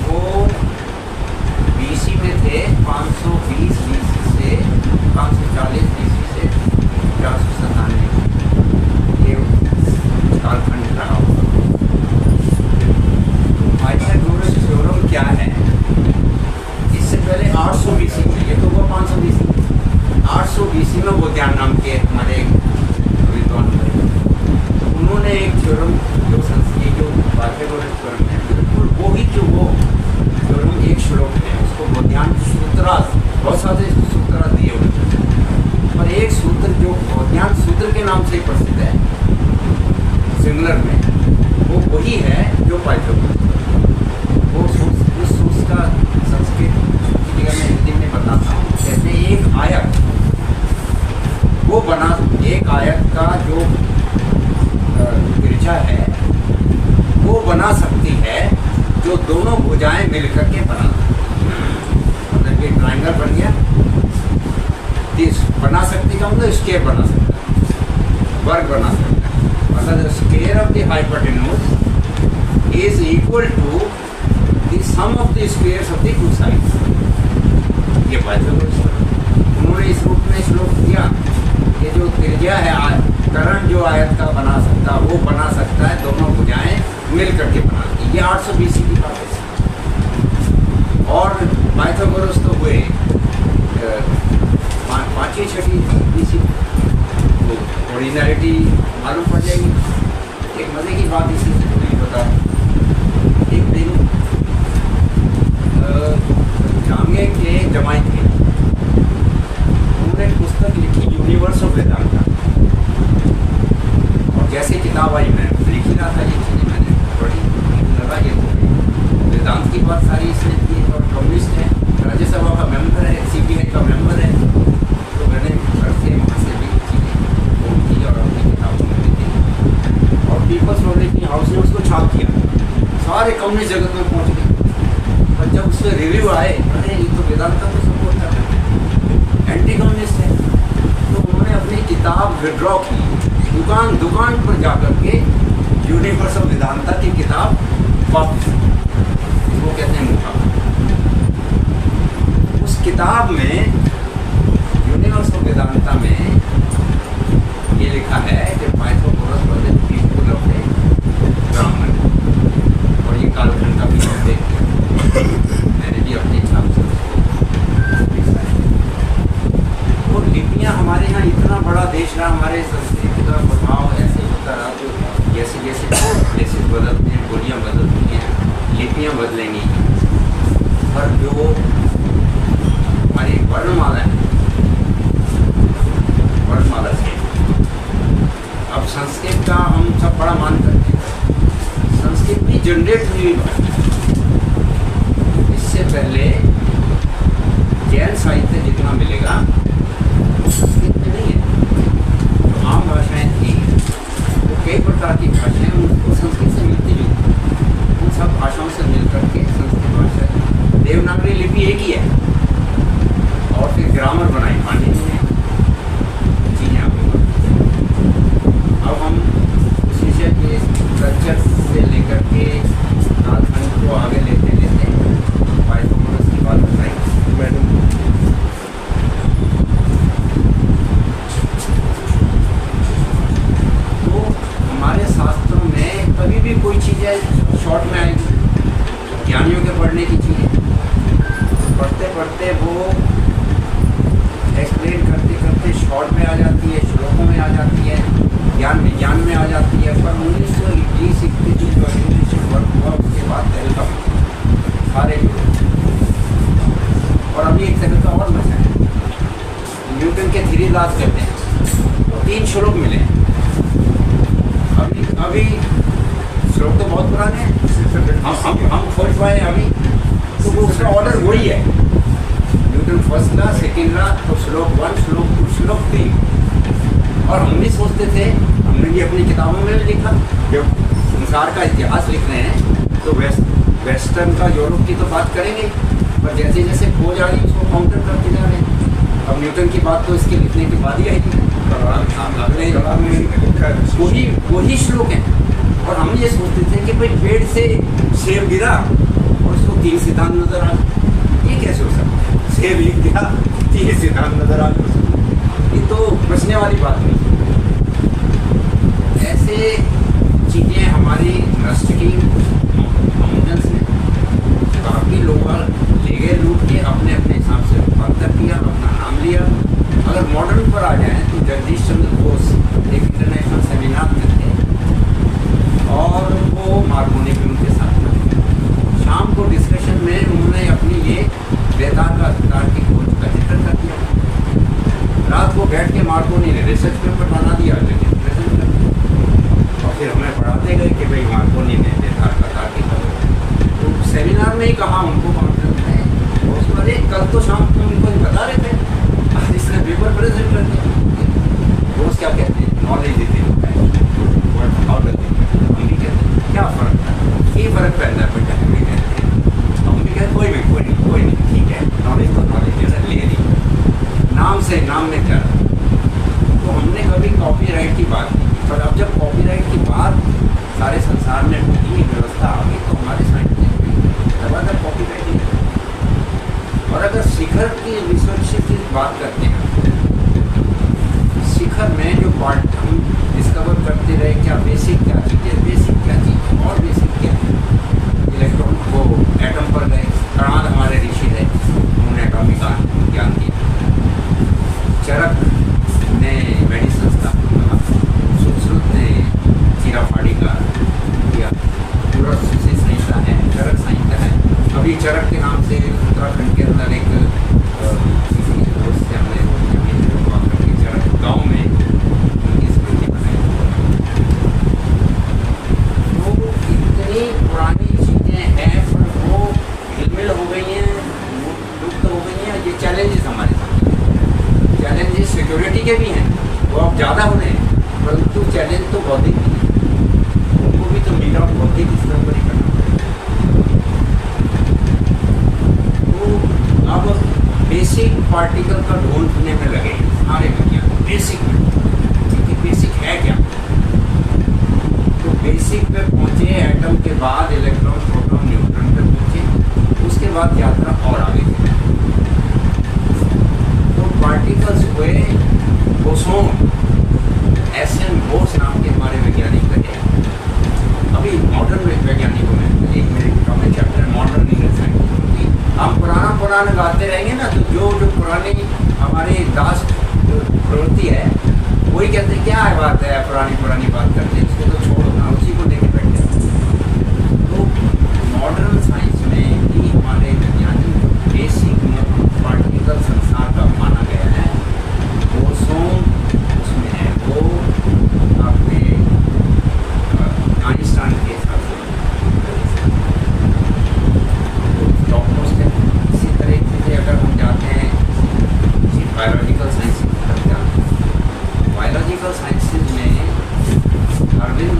वो बीसी में थे, 520 बीसी से 540 बीसी से 497 ये कालखंड रहा होगा। पाइथागोरस थ्योरम क्या है? इससे पहले 800 बीसी में, ये तो वो 500 बीसी, 800 बीसी में बोधियान नाम के हमारे विद्वान थे। उन्होंने एक थ्योरम जो संस्कृत जो पाइथागोरस थ्योरम है बिल्कुल वो ही जो वो थ्योरम एक श्लोक है, उसको बोधियान सूत्रास, बहुत सारे सूत्र दिए हुए, पर एक सूत्र जो बोधियान सूत्र के नाम से प्रसिद्ध है सिंगुलर में, वो वही है जो पाइथागोरस। वो उस सूत्र का संस्कृत की जगह मैं हिंदी में बताता हूँ। कहते हैं एक आयत वो बना, एक आयत का जो त्रिज्या है वो बना सकती है जो दोनों भुजाएं मिलकर के बना, मतलब ये ट्रायंगल बन गया, इस बना सकती का मतलब स्क्वायर बना सकता है, वर्ग बना सकता है। मतलब the square of the hypotenuse is equal to the sum of the squares of the two sides. ये पाइथागोरस उन्होंने इस रूप में श्लोक दिया कि जो त्रिज्या है करण जो आयत का बना सकता वो बना सकता है दोनों भुजाएं मिल करके बनाती। ये 800 बीसी की बात है। और पाइथागोरस तो हुए 5वीं 6वीं बीसी। तो ओरिजिनलिटी मालूम पड़ जाएगी। एक मजे की बात इसी से जुड़ी बता, एक दिन जांगे के जमाई थे, उन्होंने पुस्तक लिखी यूनिवर्स ऑफ वेदांता। और जैसे किताब आई मैं लिख ही रहा था, ये चीज़ें मैंने पढ़ी, लगा ये तो वेदांत की बात सारी इसने की। और कम्युनिस्ट है, राज्यसभा का मेंबर है, CPI का मेंबर है, तो मैंने घर से वहाँ से भी चीज़ें फोन की और अपनी किताबों में लिखी। और पीपल्स पब्लिशिंग हाउस ने उसको छाप किया, सारे कम्युनिस्ट जगत में पहुँच गए। पर जब उसके रिव्यू आए, अरे ये तो वेदांत का तो सपोर्ट कर रहे हैं, एंटी कम्युनिस्ट है, तो उन्होंने अपनी किताब विड्रॉ की। दुकान दुकान पर जाकर के यूनिवर्स ऑफ वेदांता की किताब वापस, वो कहते हैं मुकाबला। उस किताब में यूनिवर्स ऑफ वेदांता में ये लिखा है कि Pythagoras was the people of ब्राह्मण। और ये कालखंड का भी देख लिया मैंने भी अपने हिसाब से उसको लिखा है। और लिपियाँ हमारे यहाँ इतना बड़ा देश रहा, हमारे संस्कृति का प्रभाव ऐसे होता रहा, तो जैसे जैसे प्लेसेस बदलते हैं, बोलियाँ बदलती हैं, लिपियाँ बदलेंगी। पर जो हमारी वर्णमाला है, वर्णमाला से अब संस्कृत का हम सब बड़ा मान करते हैं। संस्कृत भी जनरेट हुई बात। इससे पहले जैन साहित्य जितना मिलेगा वो संस्कृत में नहीं है। तो आम भाषाएं थी, वो कई प्रकार की भाषाएं उनको संस्कृत से मिलती जुलती, उन सब भाषाओं से मिलकर के संस्कृत भाषा, देवनागरी लिपि एक ही है। और फिर ग्रामर बनाई पाणिनि ने, चीज़ें आगे बढ़ती। अब हम उस विषय के कल्चर से लेकर के कालखंड को आगे लेते लेते पाइथागोरस की बात बताई मैडम। तो हमारे शास्त्रों में कभी भी कोई चीज़ें शॉर्ट में आएगी, ज्ञानियों के पढ़ने की चीज़ें पढ़ते पढ़ते वो एक्सप्लेन करते करते शॉर्ट में आ जाती है, श्लोकों में आ जाती है, ज्ञान विज्ञान में आ जाती है। पर 1920 जो इंग्लिश वर्क हुआ उसके क्लास कहते हैं, तो 3 श्लोक मिले हैं। अभी श्लोक तो बहुत पुराने हैं, हम खोज पाए अभी, तो वो उसका ऑर्डर वही है, न्यूटन फर्स्ट ला, सेकेंड ला, तो श्लोक 1, श्लोक 2, श्लोक 3। और हम भी सोचते थे, हमने भी अपनी किताबों में भी लिखा, जब संसार का इतिहास लिख रहे हैं तो वेस्टर्न का, यूरोप की तो बात करेंगे, पर जैसे जैसे खोज आ रही उसको काउंटर करते जा रहे हैं। अब न्यूटन की बात तो इसके लिखने के बाद ही आएगी, वही श्लोक हैं। और हम ये सोचते थे कि भाई पेड़ से सेब गिरा और उसको 3 सिद्धांत नजर आ गए, ये कैसे हो सकता है? सेब एक गिरा 3 सिद्धांत नजर आ गए, ये तो बचने वाली बात नहीं। ऐसे चीज़ें हमारी नष्ट की माउंटेन्स ने, काफ़ी लोग ले गए लूट के, अपने अपने हिसाब से रूपांतर किया, अपना नाम लिया। अगर मॉडर्न पर आ जाए तो जगदीश चंद्र बोस एक इंटरनेशनल सेमिनार में थे और वो मार्कोनी भी उनके साथ में। शाम को डिस्कशन में उन्होंने अपनी ये बेतार का अधिकार की खोज का जिक्र कर दिया। रात को बैठ के मार्कोनी ने रिसर्च पेपर बना दिया, लेकिन प्रेजेंट कर दिया। और फिर हमें पढ़ाते गए कि भाई मार्कोनी ने बेतार का अधिकार की खोज, तो सेमिनार में ही कहा उनको कॉन्फ्रेंस में, और उसके बाद कल तो शाम को उनको बता रहे थे, आज इसने पेपर प्रेजेंट कर दिया। रोज क्या कहते हैं, नॉलेज इज इन हम भी कहते हैं क्या फ़र्क है, ये फ़र्क पैदा है बेटा, हम भी कहते हैं, हम भी कहते कोई नहीं, ठीक है, नॉलेज तो नॉलेज है, ले नहीं, नाम से नाम में क्या। तो हमने कभी कॉपीराइट की बात की, पर अब जब कॉपीराइट की बात सारे संसार में होगी, व्यवस्था आ गई, तो हमारे साइंस लगातार कॉपीराइट ही। और अगर शिखर की रिसर्च की बात करते हैं, शिखर में जो पार्ट हम डिस्कवर करते रहे, क्या बेसिक क्या चीज़ है और बेसिक क्या है। इलेक्ट्रॉन को एटम पर गए, कणाद हमारे ऋषि रहे, उन्होंने एटॉमिक ज्ञान दिया। चरक ने मेडिसिन का, सुश्रुत ने चीरा फाड़ी का किया, पूरा संहिता है, चरक संहिता है। अभी चरक के नाम से उत्तराखंड के अंदर एक किसी दोस्त से हमने चरक गाँव में उनकी स्मृति बनाई। तो इतनी पुरानी चीज़ें हैं, पर वो हिलमिल हो गई हैं, लुप्त हो गई हैं। ये चैलेंजेस हमारे सामने, चैलेंजेस सिक्योरिटी के भी हैं, वो अब ज़्यादा हो रहे हैं, परंतु चैलेंज तो बौद्धिक भी है, उनको भी तो मीट आउट बौद्धिक स्तर पर ही करना पड़ेगा। तो अब बेसिक पार्टिकल का ढूंढने में लगे सारे विज्ञान, बेसिक में, क्योंकि बेसिक है क्या। तो बेसिक पे पहुँचे, एटम के बाद इलेक्ट्रॉन, प्रोटॉन, न्यूट्रॉन पे पहुँचे, उसके बाद यात्रा और आगे बढ़ी। तो पार्टिकल्स हुए बोसोन, एसएन बोस नाम के हमारे वैज्ञानिक रहे। अभी मॉडर्न वैज्ञानिकों में एक मेरे किताब में चैप्टर मॉडर्न साइंस, हम पुराना गाते रहेंगे ना, तो जो पुरानी हमारी दास प्रवृत्ति है, वही कहते हैं क्या है बात है, पुरानी बात करते हैं, उसको तो छोड़ो ना, उसी को लेके बैठे। तो मॉडर्न साइंस में भी हमारे वैज्ञानिक बेसिक पार्टिकल संसार का माना गया है, बोसोन उसमें है, वो आपने आइंस्टाइन के हिसाब से डॉक्टर्स के। इसी तरह से अगर हम जाते हैं बायोलॉजिकल साइंसेज की तरफ, बायोलॉजिकल साइंसेज में डार्विन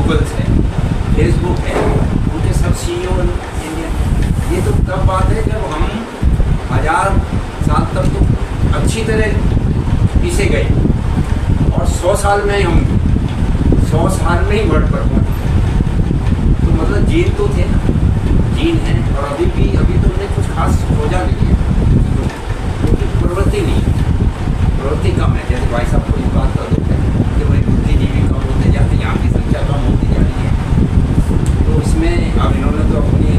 गूगल्स है, फेसबुक है, उनके सब CEO इंडियन। ये तो तब बात है जब हम 1000 साल तक तो अच्छी तरह पीछे गए और 100 साल में हम 100 साल में ही वर्ड पर पहुँचे। तो मतलब जीन तो थे ना, जीन है। और अभी तो उन्हें कुछ खास खोजा नहीं है, क्योंकि प्रवृत्ति नहीं है, प्रवृत्ति कम है। जैसे भाई साहब को इस बात का दुख है कि भाई बुद्धिजीवी कम होते जाते हैं, यहाँ की संख्या कम होती जा रही है। तो इसमें अब इन्होंने तो अपनी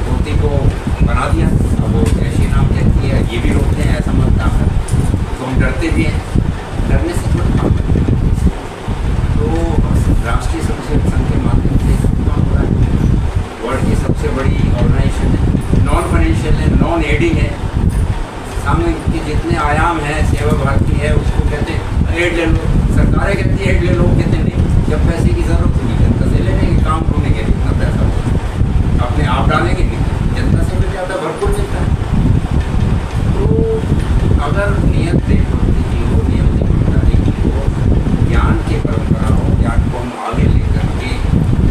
धोती को बना दिया, अब वो ऐसी नाम कहती है, ये भी रोकते हैं, ऐसा मत काम है। तो हम डरते भी हैं, डरने से थोड़ा काम है। तो राष्ट्रीय स्वयंसेवक संघ के माध्यम से काम हो रहा है। वर्ल्ड की सबसे बड़ी ऑर्गेनाइजेशन है, नॉन फाइनेंशियल है, नॉन एडिंग है। सामने के जितने आयाम हैं, सेवा भारती है, उसको कहते हैं एड ले लो, सरकारें कहती है एड ले लो, कहते नहीं, जब पैसे की जरूरत होगी जनता से ले लेंगे, काम होने के लिए इतना पैसा होगा, अपने आप डालेंगे नहीं, जनता से मिल जाता, भरपूर मिलता है। तो अगर नियत देशभक्ति की हो, नियम ईमानदारी की हो, ज्ञान की परंपरा हो, ज्ञान को हम आगे लेकर के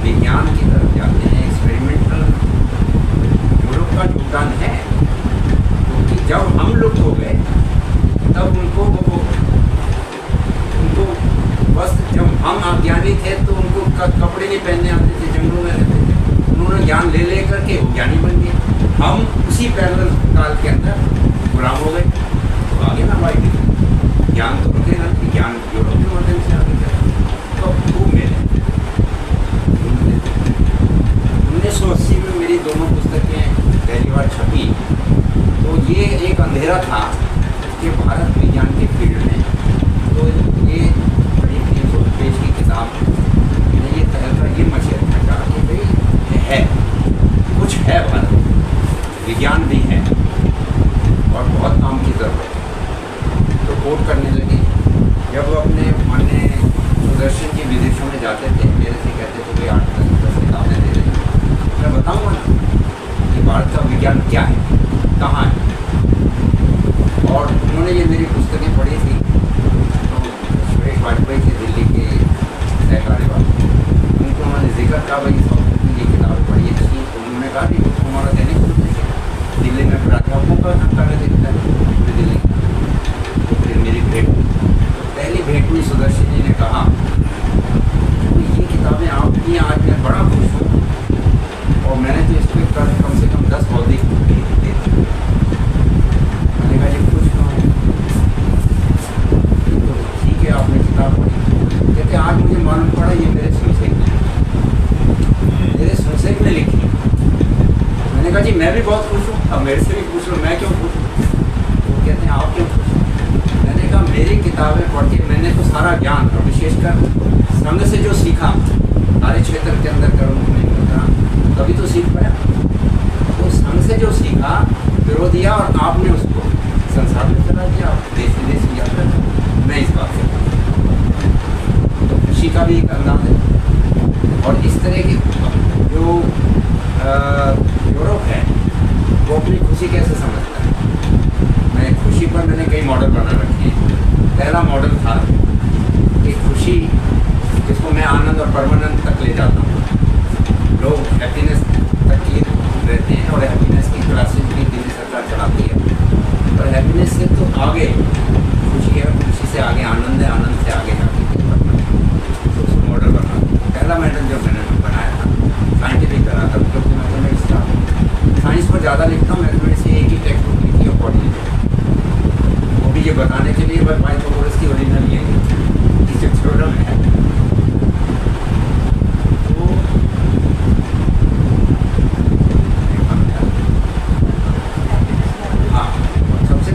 विज्ञान की तरफ जाते हैं, एक्सपेरिमेंटल यूरोप का योगदान है। क्योंकि जब हम लोग हो गए तब उनको बस जब हम अज्ञानी थे तो उनको कपड़े नहीं पहनने आते थे, जंगलों में रहते थे, उन्होंने ज्ञान ले ले करके वो ज्ञानी बन गए। हम उसी पैरेलल काल के अंदर गुलाम हो गए। तो आगे ना भाई ज्ञान तो रुकेगा नहीं, ज्ञान यूरोप के माध्यम से आगे जाए। तो खूब मिले 1980 में मेरी दोनों पुस्तकें पहली बार छपी। तो ये एक अंधेरा था कि भारत विज्ञान के फील्ड में। तो ये बड़ी 300 पेज की किताब, मैंने ये तहलका ये मशहूर था कि भाई है कुछ है, भारत विज्ञान भी है और बहुत काम की ज़रूरत है। तो कोट करने लगे। जब वो अपने मान्य सुदर्शन जी विदेशों में जाते थे, मेरे से कहते थे भाई 8-10 किताबें दे दें, मैं बताऊँगा ना कि भारत का विज्ञान क्या है, कहाँ है। और उन्होंने ये मेरी पुस्तकें पढ़ी थी। तो सुरेश वाजपेयी थे दिल्ली के सहकार्यवाह, उनको उन्होंने जिक्र कहा भाई ये किताबें पढ़ी अच्छी। तो उन्होंने कहा कि हमारा दैनिक दिल्ली में प्राध्यापकों का कार्य दिखता है पूरी दिल्ली का। तो फिर मेरी भेंट, पहली भेंट हुई, सुदर्शन जी ने कहा तो ये किताबें आपकी, आज मैं बड़ा खुश हूँ और मैंने तो इस पर कम से कम 10 बौद्धिक दे दी। मैंने कहा ये खुश कहाँ, तो ठीक है आपने किताब पढ़ी। कहते आज मुझे मालूम पड़ा ये मेरे संक्षेप में लिखी। मैंने कहा जी मैं भी बहुत खुश हूँ, अब मेरे से भी पूछ लो मैं क्यों खुश हूँ। तो कहते हैं आप क्यों खुश हैं। मैंने कहा मेरी किताबें पढ़ के मैंने तो सारा ज्ञान और विशेषकर संघ से जो सीखा, कार्य क्षेत्र के अंदर कर्म नहीं मिलता तभी तो सीख पाया। तो संघ से जो सीखा फिर वो दिया और आपने उसको संसार में चला दिया, देश विदेश की यात्रा। मैं इस बात से तो खुशी का भी एक अंदाज है। और इस तरह की जो यूरोप है वो अपनी खुशी कैसे समझता है। मैं खुशी पर मैंने कई मॉडल बना रखे हैं। पहला मॉडल था कि खुशी जिसको मैं आनंद और परमानंद तक ले जाता हूँ। लोग हैप्पीनेस तक ही रहते हैं और हैप्पीनेस की क्लासेस भी दिल्ली सरकार चलाती है। और हैप्पीनेस से तो आगे खुशी है, खुशी से आगे आनंद है, आनंद से आगे जाके तो उसको मॉडल बना। पहला मॉडल जो मैंने बनाया था साइंटिफिक करा था, क्योंकि मैथमेटिक्स का साइंस पर ज़्यादा लिखता हूँ। मैथमेटिक्स से एक ही टेक्स्ट बुक लिखी है कोऑर्डिनेटर, वो भी ये बताने के लिए बस पाइथागोरस की ओरिजिनल ये जिससे थ्योरम है।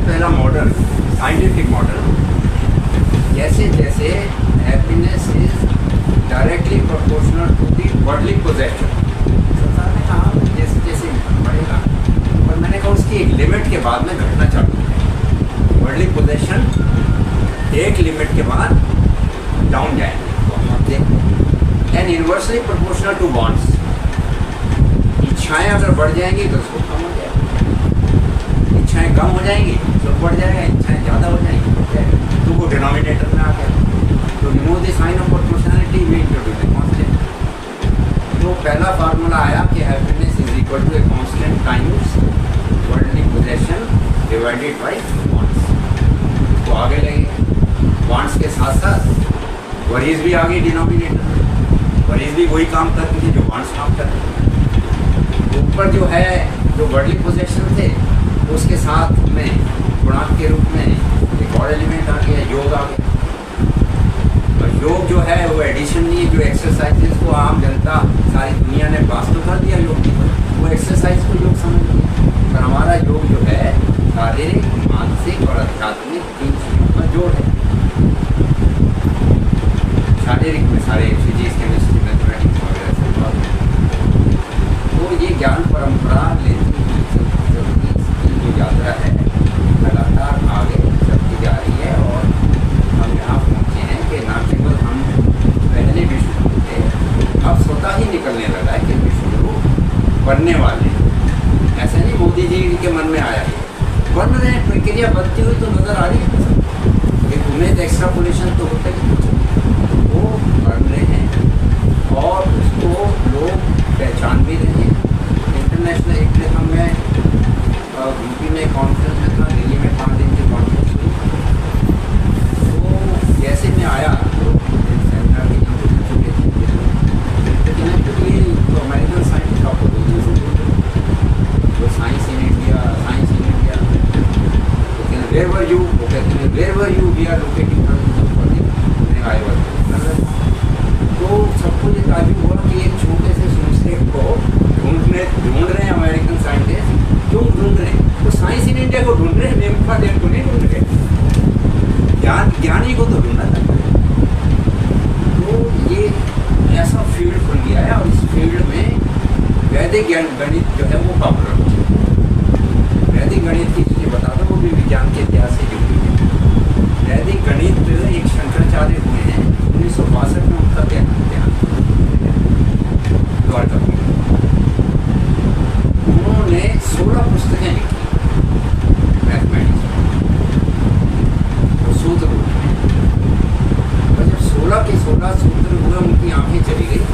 पहला मॉडल साइंटिफिक मॉडल, जैसे जैसे happiness is directly proportional to the worldly possession. संसार में कहा जैसे जैसे बढ़ेगा, और मैंने कहा उसकी एक लिमिट के बाद में घटना चालू है। वर्ल्डली पोजेशन एक लिमिट के बाद डाउन जाएंगे। तो हम देखते हैं and inversely proportional to wants. इच्छाएं अगर बढ़ जाएंगी तो सुख कम हो जाएगा, इच्छाएं कम हो जाएंगी सुख बढ़ जाएगा, इच्छाएं ज़्यादा हो जाएंगी तो वो डिनोमिनेटर में आ गया। तो remove the sign of proportionality, we introduce a constant. तो पहला फार्मूला आया कि happiness is equal to a constant times worldly possession divided by wants. तो आगे लगे वांट्स के साथ साथ वरीज भी आगे डिनोमिनेटर, वरीज भी वही काम करती थी जो वांट्स काम करते। ऊपर जो है जो वर्ल्डली पोजेशन थे उसके साथ में गुणांक के रूप में एक और एलिमेंट आ गया, योग आ गया। और योग जो है वो एडिशन नहीं है, जो एक्सरसाइजेस को आम जनता सारी दुनिया ने पास तो कर दिया योग की, वो एक्सरसाइज को योग समझ लिया। पर हमारा योग जो है शारीरिक, मानसिक और आध्यात्मिक 3 चीज़ों का जोड़ है। शारीरिक में सारे फिजिक्स, केमिस्ट्री, मैथमेटिक्स वगैरह सब बात। तो ये ज्ञान परंपरा लेती जो यात्रा है लगातार आगे चलती जा रही है और हम यहाँ पहुँचे हैं कि न केवल हम पहले विश्व गुरु थे, अब स्वतः ही निकलने लगा है कि विश्व गुरु बनने वाले। ऐसा नहीं मोदी जी के मन में आया है, बन रहे हैं, प्रक्रिया बनती हुई तो नज़र आ रही है। एक उम्मीद एक्स्ट्रापोलेशन तो होता ही, वो बन रहे हैं और उसको लोग पहचान भी रहे हैं। इंटरनेशनल एक प्लेटफॉर्म में यूपी में कॉन्फ्रेंस में था, दिल्ली में 5 दिन की कॉन्फ्रेंस हुई। तो जैसे मैं आया तो सेमिनार की जहाँ बुझ चुके थे, लेकिन ये तो अमेरिकन साइंस आपको 2 दिन से जो science in India, science in India, तो कहते हैं वेयर वर यू, वो कहते हैं where were you, we are locating I were. तो सबको ये ताजुब हुआ कि एक छोटे से सुनस्टेट को ढूंढ रहे हैं अमेरिकन साइंटिस्ट। क्यों ढूंढ रहे हैं? तो साइंस इन इंडिया को ढूंढ रहे हैं, नेमफा देन को नहीं ढूंढ रहे, ज्ञानी को तो ढूंढना था। तो ये ऐसा फील्ड खुल गया है और इस फील्ड में वैदिक गणित जो है वो पॉपुलर हो गया। वैदिक गणित की चीज़ें बता दो, वो भी विज्ञान के इतिहास से जुड़ी है। वैदिक गणित एक शंकराचार्य हुए हैं 1962 में, उनका ध्यान द्वारका में उन्होंने 16 पुस्तकें लिखी मैथमेटिक्स और सूत्र रूप में। और जब 16 के 16 सूत्र हुए, उनकी आंखें चली गई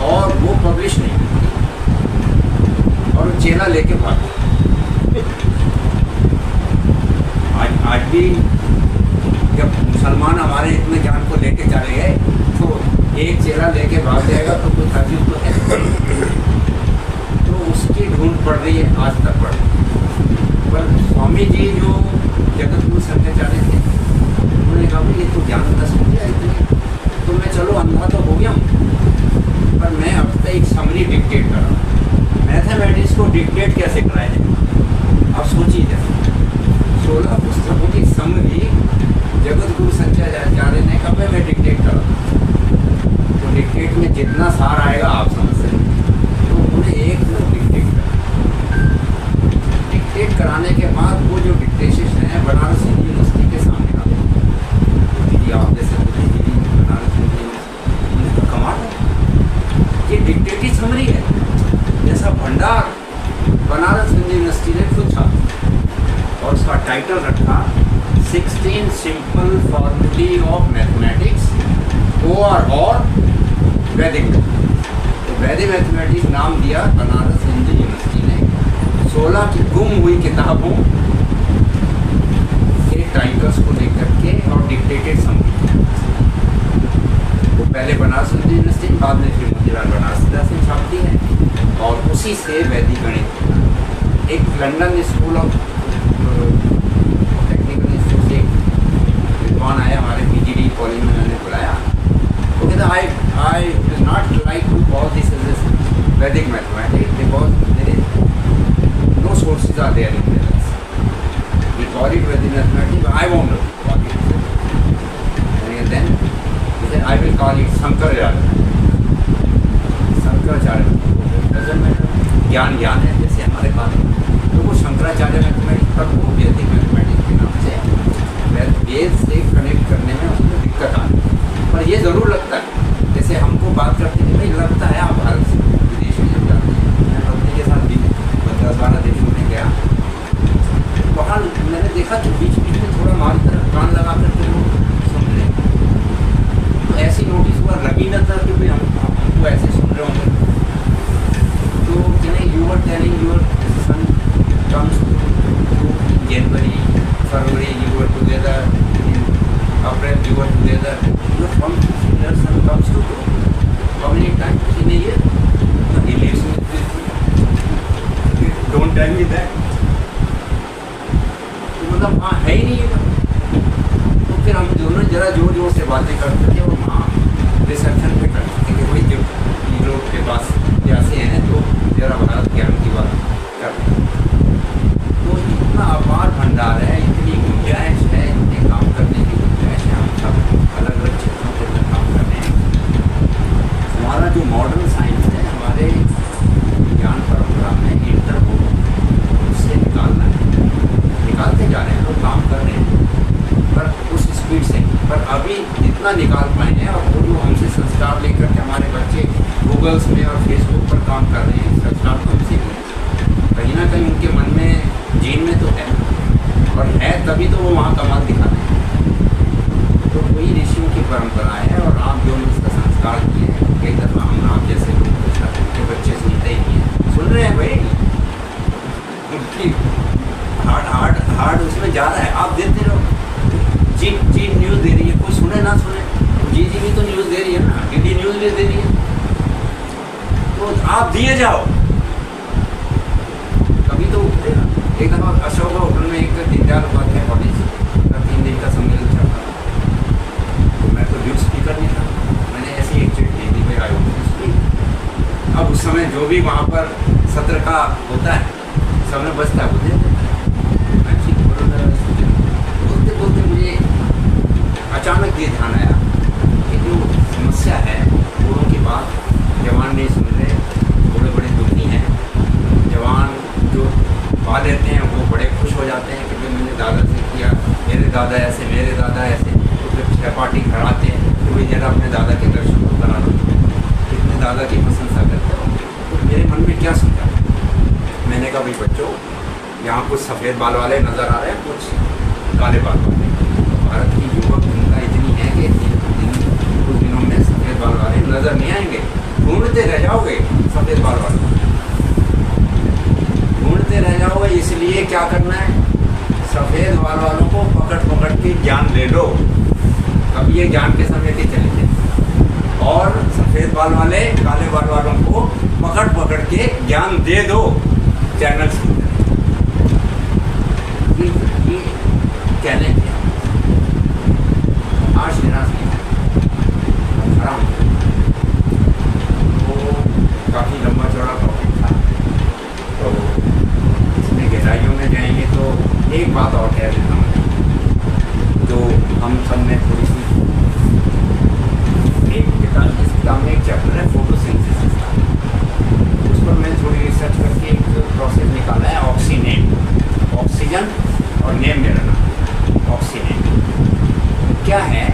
और वो पब्लिश नहीं हुई और चेला लेके भाग गए। आज भी जब मुसलमान हमारे इतने ज्ञान को लेके चले गए तो एक चेला लेके भाग जाएगा तो कुछ ताजुब तो है। तो उसकी ढूंढ पड़ रही है, आज तक पड़ रही है। पर स्वामी जी जो जगत गुरु शंकराचार्य थे, उन्होंने कहा ये तो ज्ञान दस हो गया इतने, तो मैं चलो अंधा तो हो गया हूँ, पर मैं अब तक एक समरी डिक्टेट कर रहा हूँ। मैथमेटिक्स को डिक्टेट कैसे कराया जाए? अब सोचिए जैसे 16 पुस्तकों की समरी जगत गुरु शंकराचार्य ने कहा मैं डिक्टेट करा, तो डिक्टेट में जितना सार आएगा आप समझ सकते। तो उन्होंने एक डिक्टेट करा, डिक्टेट कराने के बाद वो जो डिक्टेशन है बनारस हिंदू यूनिवर्सिटी के सामने आ गई। आप जैसे बनारस हिंदू यूनिवर्सिटी कमाल है, ये डिक्टेटिव समरी है। जैसा भंडार बनारस हिंदू यूनिवर्सिटी ने खुद छापा और उसका टाइटल रखा 16 सिंपल फॉर्मूले ऑफ मैथमेटिक्स और वैदिक। तो वैदिक मैथमेटिक्स नाम दिया बनारस हिंदू यूनिवर्सिटी ने 16 की गुम हुई किताबों के टाइटल्स को लेकर के और डिक्टेटेड समरी। वो पहले बनारस हिंदू यूनिवर्सिटी, बाद में फिर मोतीलाल बनारस से छापती है और उसी से वैदिक गणित। एक London school of technical institute से विद्वान आया हमारे PGD कॉलेज में, मैंने बुलाया। वो कहता I will not like to call this is Vedic mathematics because there is no sources are there in there, we call it Vedic mathematics, I won't call it. And then he said I will call it Shankaracharya. Shankaracharya doesn't matter, ज्ञान ज्ञान है जैसे हमारे पास। तो वो Shankaracharya mathematics पर वो वैदिक मैथमेटिक्स के नाम से वेद से कनेक्ट करने में उसमें दिक्कत आ रही है। पर ये ज़रूर लगता है, जैसे हमको बात करते हैं भाई लगता है आप भारत से विदेश में जब जाते हैं, मैं पत्नी के साथ भी 10-12 देशों में गया, वहाँ मैंने देखा कि बीच बीच में थोड़ा हमारी तरफ कान लगा करके लोग सुन रहे हैं। Don't tell me that. तो मतलब वहाँ है ही नहीं है। तो फिर हम दोनों जरा जोर जोर से बातें करते थे और वहाँ रिसेप्शन पे करते थे कि भाई जो लोग के पास प्यासे हैं तो जरा भारत ज्ञान की बात कर रहे हैं। तो इतना अपार भंडार है, इतनी गुंजाइश है, इतने काम करने की गुंजाइश है। हम सब अलग अलग क्षेत्रों के अंदर काम कर रहे हैं। हमारा जो मॉडर्न साइंस है, हमारे ज्ञान परंपरा में इंटर को उससे निकालना है, निकालते जा रहे हैं, लोग काम कर रहे हैं पर उस स्पीड से। पर अभी जितना निकाल पाए हैं और वो जो हमसे संस्कार लेकर के हमारे बच्चे गूगल्स में और फेसबुक पर काम कर रहे हैं, संस्कार तो हमसे भी कहीं ना कहीं उनके मन में जीन में तो है, और है तभी तो वो वहाँ कमाल दिखा रहे हैं। तो वही ऋषियों की परंपरा है। और आप जो उसका संस्कार किए हैं, कई दफ़ा हम आप जैसे लोग के बच्चे सुनते ही नहीं हैं, सुन रहे हैं भाई, उनकी हार्ड उसमें जा रहा है। आप देते रहो, चीट न्यूज़ दे रही है, कोई सुने ना सुने, जी भी तो न्यूज़ दे रही है ना, डीडी न्यूज़ भी दे रही है, तो आप दिए जाओ, कभी तो उठेगा। एक दफ़ा अशोक होटल में एक दीनदयाल उपाध्याय कॉलेज का 3 दिन का सम्मेलन चल रहा था, तो मैं तो न्यूज़ स्पीकर नहीं था, मैंने ऐसी एक चिट दी थी भाई आई स्पीक। अब उस समय जो भी वहाँ पर सत्र का होता है, समय बचता है, बोलते बोलते मुझे अचानक ये ध्यान आया कि जो समस्या है बूढ़ों की बात जवान नहीं सुन रहे, बड़े बड़े दुखी हैं। जवान जो पा देते हैं वो बड़े खुश हो जाते हैं कि भाई मैंने दादा से किया, मेरे दादा ऐसे, मेरे दादा ऐसे, तो फिर सहपाठी कराते हैं कि भाई जरा अपने दादा के दर्शन को करा दो, कितने दादा की प्रशंसा करते हो। तो मेरे मन में क्या सोचा, मैंने कहा भाई बच्चों, यहाँ कुछ सफ़ेद बाल वाले नज़र आ रहे हैं, कुछ काले बाल वाले। भारत की युवक जनता इतनी है कि कुछ दिनों में सफ़ेद बाल वाले नज़र नहीं आएंगे, ढूंढते रह जाओगे सफ़ेद बाल वाले, ढूंढते रह जाओगे। इसलिए क्या करना है, सफ़ेद बाल वालों को पकड़ के ज्ञान ले लो, अब ये ज्ञान के समेटे चले थे। और सफ़ेद बाल वाले काले बाल वालों को पकड़ के ज्ञान दे दो चैनल्स की। ये कहने के आज निराश नहीं आराम। वो काफ़ी लंबा चौड़ा टॉपिक था, तो इसमें गहराइयों में जाएंगे तो एक बात और कह देता हूँ जो हम सब में थोड़ी सी, एक किताब, इस किताब में एक चैप्टर है फोटोसिंथेसिस का, उस पर मैंने थोड़ी रिसर्च करके एक प्रोसेस निकाला है, ऑक्सीनेट, ऑक्सीजन और नेम मेरा नाम ऑक्सीनेट क्या है।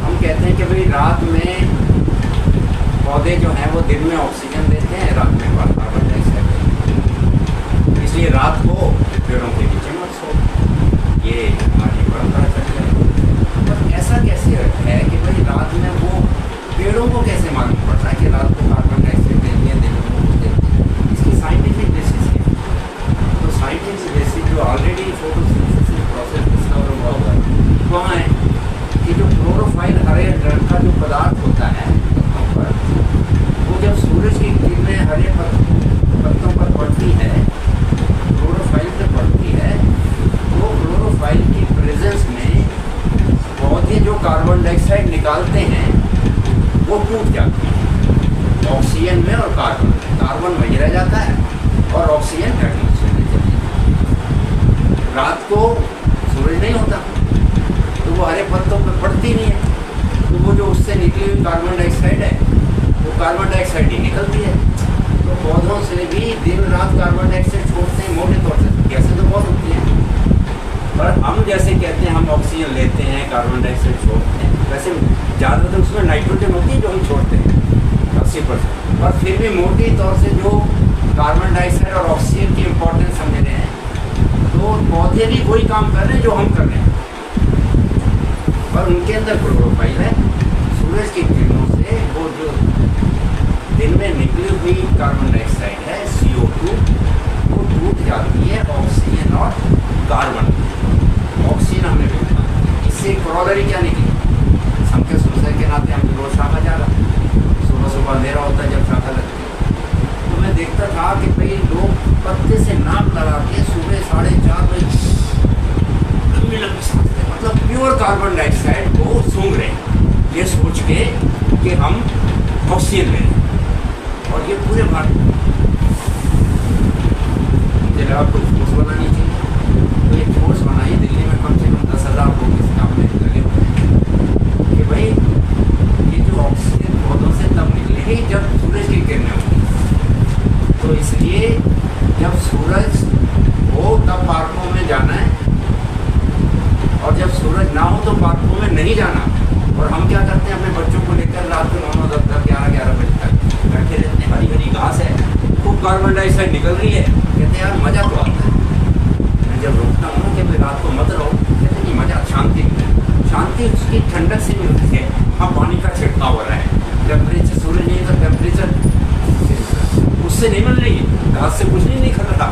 हम कहते हैं कि भाई रात में पौधे जो हैं वो दिन में ऑक्सीजन देते हैं, रात में कार्बन डाइऑक्साइड, इसलिए रात को पेड़ों के नीचे मत सो, ये हमारी परंपरा चल रही है। पर ऐसा कैसे है कि भाई रात में वो पेड़ों को कैसे मालूम पड़ता है कि रात को कार्बन डाइऑक्साइड देती है, दिन में वो देती है, इसकी साइंटिफिक बेसिस है। तो साइंटिफिक बेसिस जो ऑलरेडी फोटोसिंथेसिस प्रोसेस डिस्कवर हुआ हुआ है वहाँ है कि जो क्लोरोफाइल हरे रंग का जो पदार्थ होता है पत्तों पर, वो जब सूरज की किरणें हरे पत्तों पर पड़ती है, क्लोरोफाइल पे पड़ती है, तो क्लोरोफाइल की प्रेजेंस में पौधे जो कार्बन डाइऑक्साइड निकालते हैं वो टूट जाती है ऑक्सीजन में, और कार्बन वही रह जाता है और ऑक्सीजन एटमॉस्फेयर में चली जाती है। रात को सूरज नहीं होता तो वो हरे पत्तों पे पड़ती नहीं है, तो वो जो उससे निकली हुई कार्बन डाइऑक्साइड है वो कार्बन डाइऑक्साइड ही निकलती है। तो पौधों से भी दिन रात कार्बन डाइऑक्साइड छोड़ते हैं मोटे तौर से, कैसे तो बहुत होती है, पर हम जैसे कहते हैं हम ऑक्सीजन लेते हैं, कार्बन डाइऑक्साइड छोड़ते हैं, वैसे ज़्यादातर उसमें नाइट्रोजन होती है जो हम छोड़ते हैं 80%, और फिर भी मोटी तौर से जो कार्बन डाइऑक्साइड और ऑक्सीजन की इम्पोर्टेंस समझ रहे हैं, तो पौधे भी वही काम कर रहे हैं जो हम कर रहे हैं, पर उनके अंदर क्लोरोफाइल है। सूरज की किरणों से वो जो दिन में निकली हुई कार्बन डाइऑक्साइड है CO2 वो टूट जाती है ऑक्सीजन और कार्बन, ऑक्सीजन हमें मिलता है। इससे कॉरोलरी क्या निकली, संख्या सूचक के नाते हम रोज शाखा जा रहा, सुबह सुबह अंधेरा होता है जब शाखा लगती है, तो मैं देखता था कि भाई पत्ते से नाप लगा के सुबह 4:30 बजे लंबी लंबी सांसें, मतलब प्योर कार्बन डाइऑक्साइड को सूंघ रहे हैं, ये सोच के कि हम ऑक्सीजन लें। और ये पूरे भारत मुझे लगा कोई फोर्स बनानी चाहिए, तो ये फोर्स बनाई दिल्ली में कम से कम 10,000 लोग इस काम में लगे हुए हैं कि भाई ये जो ऑक्सीजन पौधों से तब निकलेगी जब सूरज की किरणें होंगी। तो इसलिए जब सूरज हो तब पार्कों में जाना है, और जब सूरज ना हो तो पार्कों में नहीं जाना। और हम क्या करते हैं, अपने बच्चों को लेकर रात को 9, 10, 11 बजे तक बैठे रहते हैं, हरी हरी घास है, खूब कार्बन डाइऑक्साइड निकल रही है, कहते हैं यार मज़ा तो आता है। मैं जब रोकता हूँ कि भाई रात को मत रहो, कहते हैं नहीं मज़ा, शांति शांति उसकी ठंडक से मिलती है। हाँ, पानी का छिड़काव हो रहा है, टेम्परेचर सूरज नहीं तो टेम्परेचर उससे नहीं मिल रही, घास से कुछ नहीं खा रहा।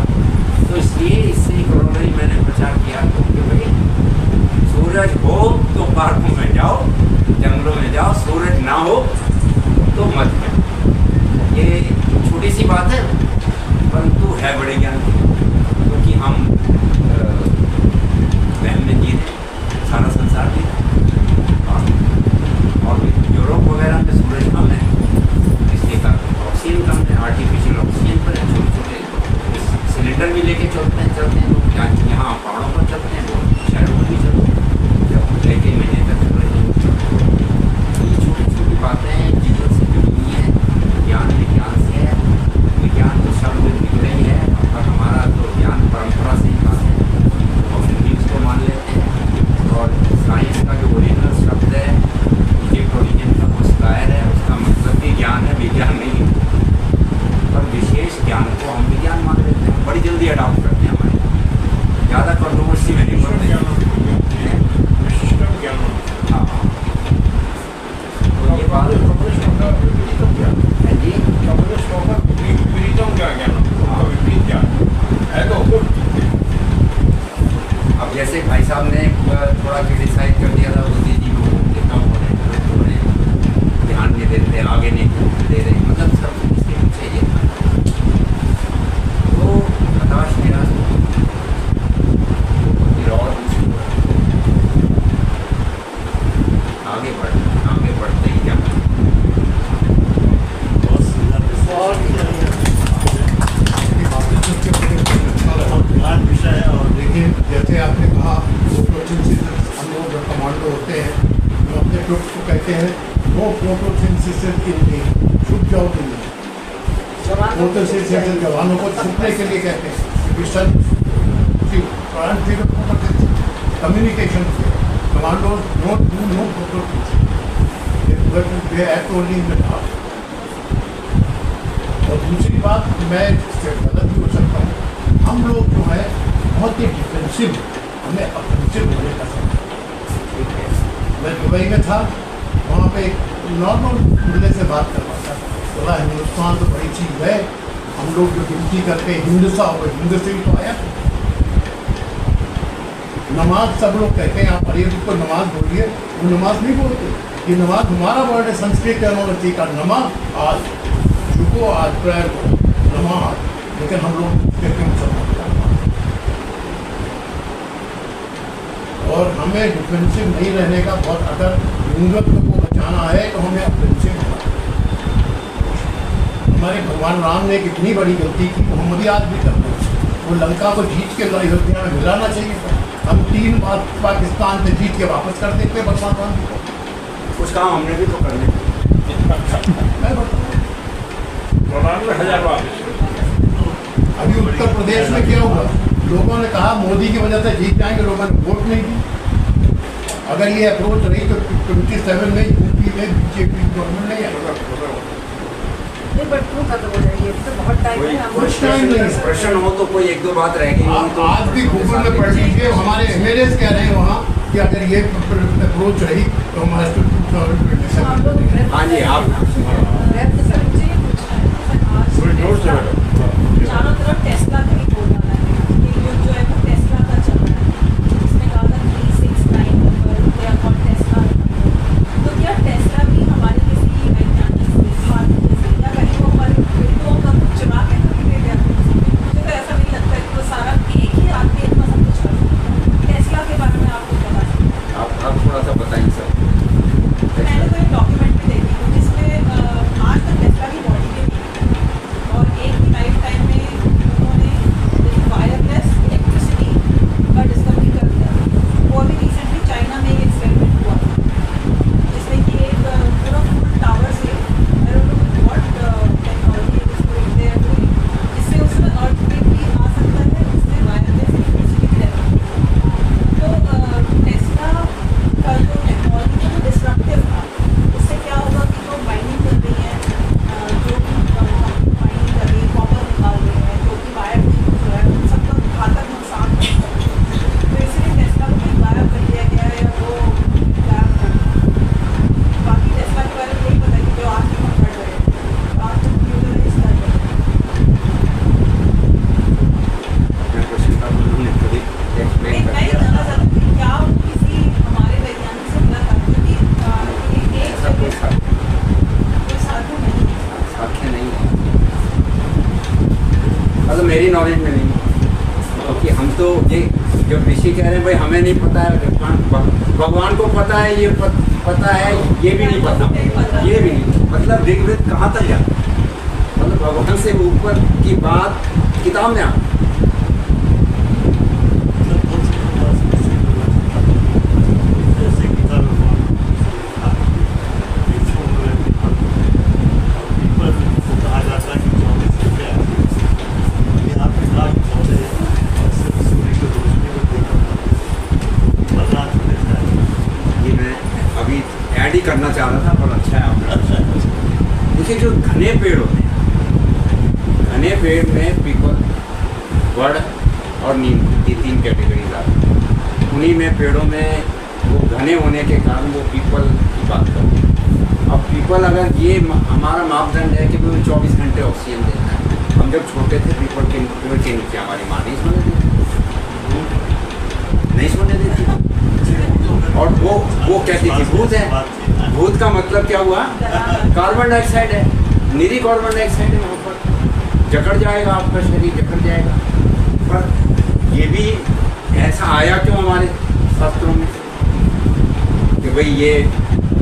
तो इसलिए इससे कोरोनरी मैंने प्रचार किया कि भाई सूरज हो तो पार्कों में जाओ, जंगलों में जाओ, सूरज ना हो तो मत जाओ। ये छोटी सी बात है परंतु है बड़े ज्ञान की, क्योंकि हम वहम में जी रहे, सारा संसार जी रहा। और यूरोप वगैरह में सूरज कम है, इसलिए ऑक्सीजन कम है, आर्टिफिशियल ऑक्सीजन पर है, छोटे छोटे सिलेंडर भी लेके चलते हैं लोग, यहाँ पहाड़ों पर चलते हैं, वो शहरों में भी चलते हैं, जब कई महीने तक चल रहे हैं। ये छोटी छोटी बातें जीवन से जुड़ी हुई हैं, ज्ञान विज्ञान से है, विज्ञान तो शब्द निकले ही है, और हमारा तो ज्ञान परंपरा से ही बात है, हम भी उसको मान लेते हैं। और साइंस का जो ओरिजिनल शब्द है, इजिप्ट ओरिजिन का वो स्कायर है, उसका मतलब भी ज्ञान है, विज्ञान नहीं है। पर विशेष ज्ञान को हम विज्ञान मान लेते हैं, बड़ी जल्दी अडॉप्ट करते हैं, हमारे ज़्यादा कंट्रोवर्सी में नहीं पड़ते हैं। हाँ, तो ये बात है जी, अब जैसे भाई साहब ने थोड़ा क्रिटिसाइज कर दिया था, मोदी जी को कम हो रहे हैं, ध्यान नहीं देते, आगे नहीं दे रहे, मतलब सब इसके पीछे ये था। तो हताश निराश फिर और आगे बढ़ते ही जाना। विषय है। और देखिए, जैसे आपने कहा, फोटोसिंथेसिस हम लोग जो कमांडो होते हैं, जो अपने ट्रुप्स को कहते हैं वो फोटोसिंथेसिस के लिए छुप जाओ तुम, फोटोसिंथेसिस जवानों को छुपने के लिए कहते हैं। Mission communication commando no photosynthesis, और दूसरी बात, मैं इससे गलत भी हो सकता हूँ, हम लोग जो है बहुत ही डिफेंसिव, हमें ऑफेंसिव होने का समय। मैं दुबई में था, वहाँ पे नॉर्मल मुद्दे से बात कर रहा था, बोला हिंदुस्तान तो बड़ी चीज़ है, हम लोग जो गिनती करते हैं हिंदुस्तान, वो हिंदू से ही तो आया। नमाज सब लोग कहते हैं, आप अरे को नमाज बोलिए, वो नमाज नहीं बोलते। ये नमाज हमारा वर्ड है, संस्कृत टेक्नोलॉजी का नमाज, आज झुको, आज प्रेयर को नमाज, लेकिन हम लोग कहते हैं मुसलमान। और हमें डिफेंसिव नहीं रहने का बहुत, अगर हिंदुत्व को बचाना है तो हमें ऑफेंसिव होना। हमारे भगवान राम ने एक इतनी बड़ी गलती की, मोहम्मदी आज भी करते हैं, वो लंका को जीत के अयोध्या में मिलाना चाहिए था। हम 3 बार पाकिस्तान से जीत के वापस कर देते भगवान राम को। कुछ काम हमने भी तो करने। मैं बताऊँ, अभी उत्तर प्रदेश में क्या हुआ, लोगों ने कहा मोदी की वजह से जीत जाएंगे, लोगों ने वोट नहीं दी। अगर ये अप्रोच रही तो 27 में यूपी में बीजेपी गवर्नमेंट नहीं आएगा। कुछ टाइम नहीं, प्रश्न हो तो कोई 1-2 बात रहेगी। आज भी गूगल में पढ़ लीजिए, हमारे एमएलए कह रहे हैं वहाँ कि अगर ये अप्रोच रही तो हमारे हाँ जी, आप चारों तरफ टेस्ला का ही बोल रहा है, ये युग जो है वो टेस्ला का चल रहा है। इसने कहा था 369 नंबर, क्या कौन टेस्ला नंबर, तो क्या टेस्ला भी हमारे किसी वैज्ञानिक जैसे या कहीं वो हमारे विंडो का कुछ चुरा के तो नहीं ले गया? मुझे तो ऐसा तो मेरी नॉलेज में नहीं है, क्योंकि हम तो ये जब ऋषि कह रहे हैं भाई हमें नहीं पता है, भगवान को पता है, ये पता है, ये भी नहीं पता, ये भी नहीं, मतलब ऋग्वेद कहाँ तक जाता है, मतलब भगवान से ऊपर की बात किताब में आती है। ये मैं अभी ऐड ही करना चाह रहा था, पर अच्छा है आपने। देखिए जो घने पेड़ होते हैं, घने पेड़ में पीपल, बड़ और नीम, ये 3 कैटेगरीज आती हैं। उन्हीं में पेड़ों में वो घने होने के कारण वो पीपल की बात करते हैं। अब पीपल अगर ये हमारा मापदंड है कि वो 24 घंटे ऑक्सीजन देता है, हम जब छोटे थे पीपल के पेड़ के नीचे हमारी माँ नहीं सोने देती, नहीं सोने देती, और वो कहती थी भूत है। भूत का मतलब क्या हुआ? कार्बन डाइऑक्साइड है, निरी कार्बन डाइऑक्साइड है, वहाँ पर जकड़ जाएगा, आपका शरीर जकड़ जाएगा। पर ये भी ऐसा आया क्यों हमारे शास्त्रों में कि भाई ये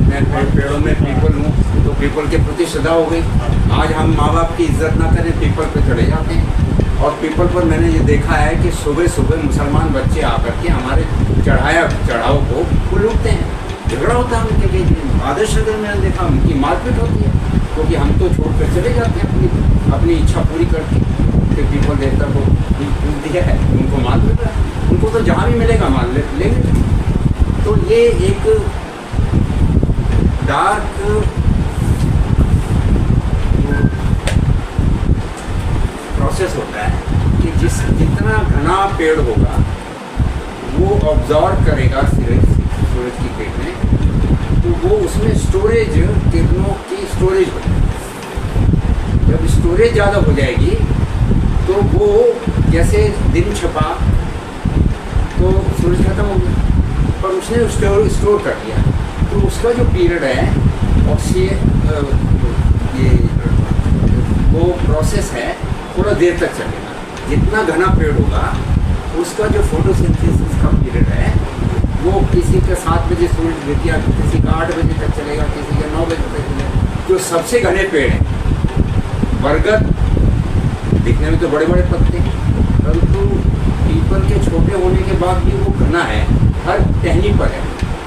मैं पेड़ों में पीपल हूँ तो पीपल के प्रति श्रद्धा हो गई। आज हम माँ बाप की इज्जत ना करें, पीपल पे चढ़े जाते हैं। और पीपल पर मैंने ये देखा है कि सुबह सुबह मुसलमान बच्चे आकर के हमारे चढ़ाव को लूटते हैं, झगड़ा होता है उनके बीच में। आदर्श नगर में मैंने देखा उनकी मारपीट होती है, क्योंकि हम तो छोड़ कर चले जाते हैं अपनी इच्छा पूरी करके कि पीपल देवता को दिया है, उनको मार पीट रहा है, उनको तो जहाँ भी मिलेगा मार लेंगे। तो ये एक डार्क प्रोसेस होता है कि जितना घना पेड़ होगा वो ऑब्जॉर्व करेगा सूरज की किरणें, तो वो उसमें स्टोरेज, किरणों की स्टोरेज हो जाएगी। जब स्टोरेज ज़्यादा हो जाएगी तो वो जैसे दिन छपा तो सूरज खत्म हो गया, पर उसने स्टोर कर दिया, तो उसका जो पीरियड है ऑक्सीजन, ये वो प्रोसेस है थोड़ा देर तक चलेगा। जितना घना पेड़ होगा उसका जो फोटोसिंथेसिस का पीरियड है वो किसी का 7 बजे सूरज गिर गया, किसी का 8 बजे तक चलेगा, किसी का 9 बजे तक चलेगा। जो सबसे घने पेड़ हैं, बरगद दिखने में तो बड़े बड़े पत्ते, परंतु पीपल के छोटे होने के बाद भी वो घना है, हर टहनी पर है।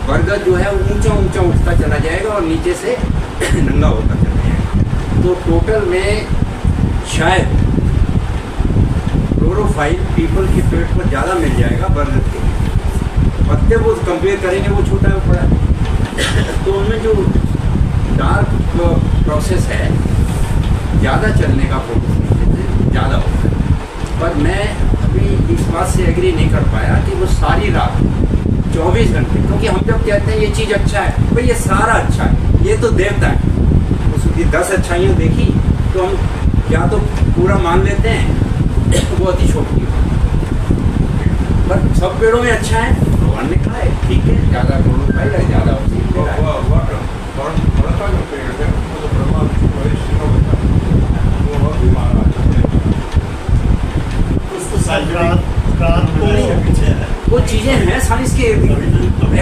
बरगद जो है वो ऊंचा ऊंचा उठता चला जाएगा और नीचे से नंगा होता चला जाएगा। तो टोटल में शायद क्लोरोफाइल पीपल के पेड़ पर ज़्यादा मिल जाएगा बरगद के। पत्ते वो कंपेयर करेंगे वो छोटा है बड़ा है, तो उनमें जो डार्क प्रोसेस है ज़्यादा चलने का फोटोसिंथेसिस ज़्यादा होता है। पर मैं अभी इस बात से एग्री नहीं कर पाया कि वो सारी रात 24 घंटे, क्योंकि हम जब कहते हैं ये चीज़ अच्छा है, भाई ये सारा अच्छा है, ये तो देवता है, उसकी 10 अच्छाइयाँ देखी तो हम या तो पूरा मान लेते हैं वो अति छोटी है, पर सब पेड़ों में अच्छा है, भगवान ने कहा है ठीक है, ज़्यादा क्लोरोफाइल है, ज़्यादा ऑक्सीजन दे रहा है। बड़ा जो पेड़ है वो तो ब्रह्मा विष्णु महेश तीनों में था, वो और भी महाराज वो चीज़ें हैं साइंस के,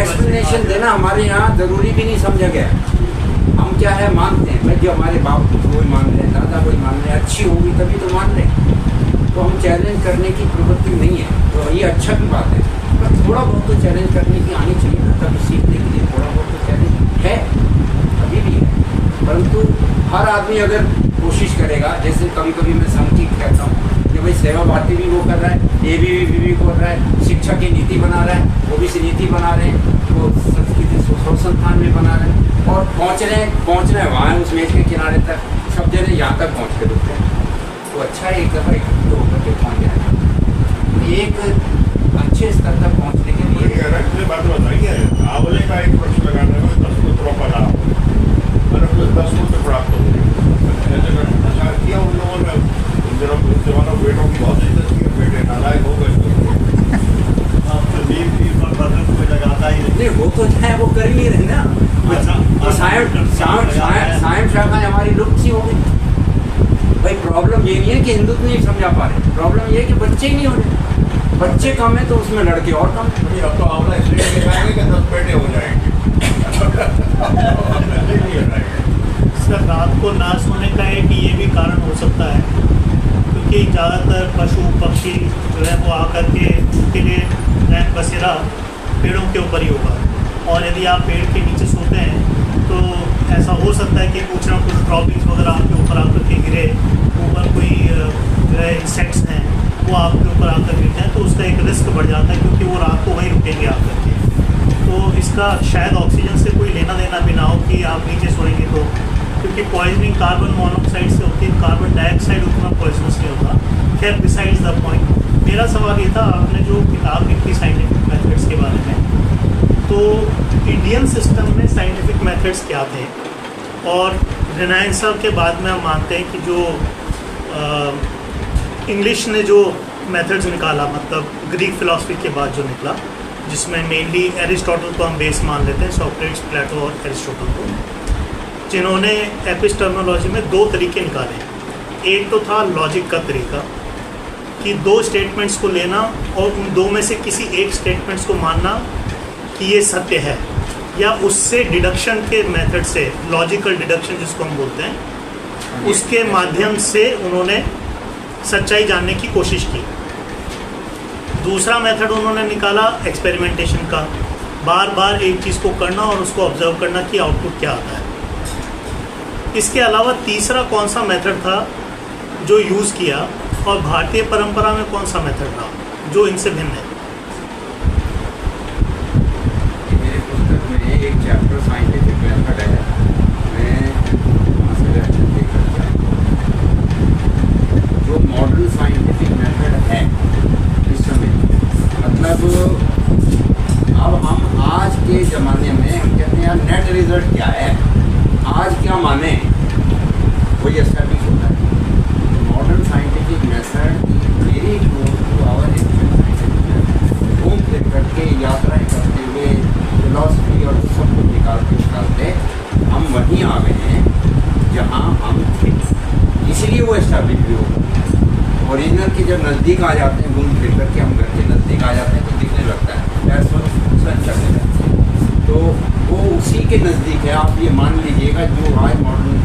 एक्सप्लेनेशन देना हमारे यहाँ ज़रूरी भी नहीं समझा गया। हम क्या है मानते हैं, भाई जो हमारे बाप कोई मान रहे हैं, दादा कोई मान रहे हैं, अच्छी होगी तभी तो मान रहे हैं। तो हम चैलेंज करने की प्रवृत्ति नहीं है, तो ये अच्छा भी बात है, पर थोड़ा बहुत तो चैलेंज करने की आनी चाहिए ना, तभी सीखने के लिए थोड़ा बहुत तो चैलेंज है, अभी भी है। परंतु हर आदमी अगर कोशिश करेगा, जैसे कभी कभी मैं संगीत कहता हूँ कि भाई सेवा भारती भी वो कर रहा है, ABVP भी कर रहा है, शिक्षा की नीति बना रहा है, OBC नीति बना रहे हैं, वो संस्कृति शोध संस्थान में बना रहे हैं, और पहुँचना है वहाँ उस मेज के किनारे तक, सब जने यहाँ तक पहुँच के रुकते हैं। तो अच्छा है एक दफ़ा इकट्ठे होकर के पहुँच जाए, एक अच्छे स्तर तक पहुँचने के लिए। बात बताइए, आवले का एक प्रश्न लगाने में 10 पुत्रों का लाभ, मैंने 10 पुत्र प्राप्त हो गए, ऐसे प्रचार किया उन लोगों ने, उन जवानों बेटों की बहुत इज्जत की, बेटे नालायक हो गए। नहीं वो तो चाहे वो कर ही नहीं रहे ना, सायम शाखा हमारी लुप्त सी हो गई। भाई प्रॉब्लम ये नहीं है कि हिंदुत्व नहीं समझा पा रहे, प्रॉब्लम ये है कि बच्चे ही नहीं हो रहे। बच्चे कम है तो उसमें लड़के और कम है। अभी अब तो आंवला इसलिए दिखाएंगे कि 10 बेटे हो जाएंगे। सर, रात को ना सोने का एक ये भी कारण हो सकता है, क्योंकि ज़्यादातर पशु पक्षी जो है वो आकर के उनके लिए रैन बसेरा पेड़ों के ऊपर ही होगा, और यदि आप पेड़ के नीचे सोते हैं तो ऐसा हो सकता है कि कुछ ना कुछ ड्रॉपिंग्स वगैरह आपके ऊपर आकर के गिरे, ऊपर कोई जो है इंसेक्ट्स हैं वो आपके ऊपर आकर गिर जाए, तो उसका एक रिस्क बढ़ जाता है, क्योंकि वो रात को वहीं रुकेंगे आकर के। तो इसका शायद ऑक्सीजन से कोई लेना देना भी ना हो कि आप नीचे सोएंगे तो, क्योंकि पॉइजनिंग कार्बन मोनोऑक्साइड से होती है, कार्बन डाइऑक्साइड उतना पॉइजनस नहीं होता। खैर, बिसाइड्स द पॉइंट, मेरा सवाल ये था, आपने जो किताब लिखी साइंटिफिक मेथड्स के बारे में, तो इंडियन सिस्टम में साइंटिफिक मेथड्स क्या थे? और रिनायंसा के बाद में हम मानते हैं कि जो इंग्लिश ने जो मेथड्स निकाला, मतलब ग्रीक फिलॉसफी के बाद जो निकला, जिसमें मेनली एरिस्टोटल को हम बेस मान लेते हैं, सोक्रेटिस, प्लेटो और एरिस्टोटल को, जिन्होंने एपिस्टेमोलॉजी में 2 तरीके निकाले। एक तो था लॉजिक का तरीका कि 2 स्टेटमेंट्स को लेना और उन 2 में से किसी एक स्टेटमेंट्स को मानना कि ये सत्य है, या उससे डिडक्शन के मेथड से, लॉजिकल डिडक्शन जिसको हम बोलते हैं, उसके माध्यम से उन्होंने सच्चाई जानने की कोशिश की। दूसरा मेथड उन्होंने निकाला एक्सपेरिमेंटेशन का, बार बार एक चीज़ को करना और उसको ऑब्जर्व करना कि आउटपुट क्या आता है। इसके अलावा तीसरा कौन सा मेथड था जो यूज़ किया, और भारतीय परंपरा में कौन सा मेथड रहा जो इनसे भिन्न है? मेरे पुस्तक में एक चैप्टर साइंटिफिक मेथड है, मैं वहाँ से रेफरेंस देकर जो मॉडर्न साइंटिफिक मेथड है इस समय, मतलब अब हम आज के ज़माने में हम कहते हैं यार नेट रिजल्ट क्या है, आज क्या माने, वही एस्टैब्लिश होता है। Modern scientific method very close to our ancient scientific method. घूम फिर करके यात्राएं करते हुए फिलॉसफी और सब कुछ निकालते हम वहीं आ गए हैं जहाँ हम थे, इसलिए वो एस्टैब्लिश भी होगा। ओरिजिनल के जब नज़दीक आ जाते हैं, घूम फिर करके हम घर के नज़दीक आ जाते हैं तो दिखने लगता है, दैट्स व्हाट सन करने लगता है, तो वो उसी के नज़दीक है। आप ये मान लीजिएगा जो आज मॉडर्न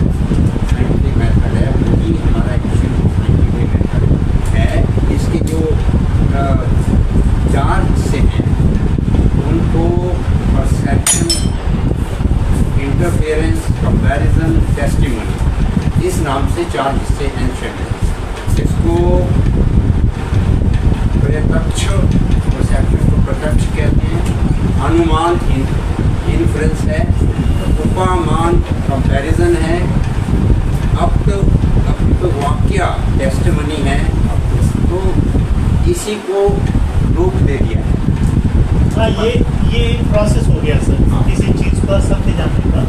साइंटिफिक मेथड है वही हमारा एंशिएंट साइंटिफिक मेथड है। इसके जो 4 हिस्से हैं उनको परसेप्शन, इंटरफेरेंस, कंपैरिजन, टेस्टिमनी, इस नाम से 4 हिस्से एंशिएंट हैं। इसको प्रत्यक्ष, परसेप्शन को प्रत्यक्ष कहते हैं, अनुमान इन्फ्रेंस है, उपमान कंपैरिजन है, अब तो वाक्य टेस्टिमनी है, तो इसी को रूप दे दिया है। हाँ, ये एक प्रोसेस हो गया सर, किसी चीज़ का सत्य जानने का।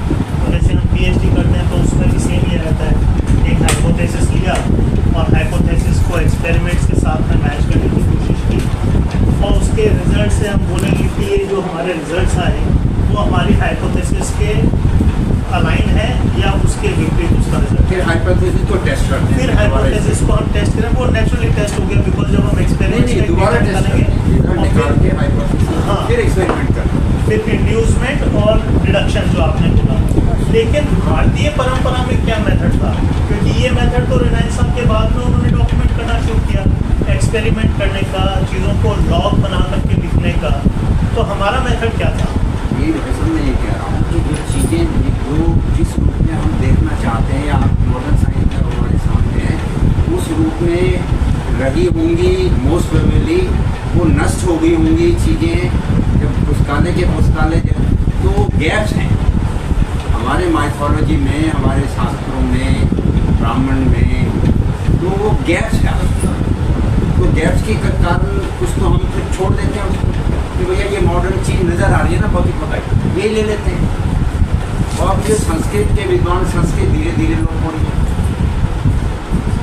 जैसे हम PhD करते हैं तो उसमें भी सेम ये रहता है, एक हाइपोथेसिस लिया और हाइपोथेसिस को एक्सपेरिमेंट्स के साथ में मैच करने की कोशिश की, और उसके रिजल्ट से हम बोलेंगे कि ये जो हमारे रिजल्ट्स आए वो हमारी हाइपोथेसिस के अलाइन है या उसके विपरीत उसका रिजल्ट। फिर हाइपोथेसिस को टेस्ट करते हैं, फिर हाइपोथेसिस को हम टेस्ट करें, वो नेचुरली टेस्ट हो गया, बिकॉज जब हम एक्सपेरिमेंट दोबारा टेस्ट करेंगे, निकाल के हाइपोथेसिस, हाँ, फिर एक्सपेरिमेंट करते हैं, फिर इंड्यूसमेंट और डिडक्शन जो आपने बोला। लेकिन भारतीय परंपरा में क्या मेथड था? क्योंकि ये मेथड तो रिनायंस के बाद में उन्होंने डॉक्यूमेंट करना शुरू किया, एक्सपेरिमेंट करने का, चीज़ों को लॉग बना करके लिखने का। तो हमारा मेथड क्या था? ये असल में ये कह रहा हूँ कि जो चीज़ें जो जिस रूप में हम देखना चाहते हैं या मॉडर्न साइंस का हमारे सामने है, उस रूप में रही होंगी, मोस्ट प्रोबेबली वो नष्ट हो गई होंगी चीज़ें जब पुस्तकालय के पुस्तकालय, तो गैप्स हैं हमारे माइथोलॉजी में, हमारे शास्त्रों में, ब्राह्मण में, तो वो गैप्स है। तो गैप्स के कारण कुछ तो हम फिर छोड़ देते हैं उसको कि भैया ये मॉडर्न चीज़ नज़र आ रही है ना, बहुत पकाई, ये ले लेते हैं। और अब जो संस्कृत के विद्वान, संस्कृत धीरे धीरे लोग पढ़ गए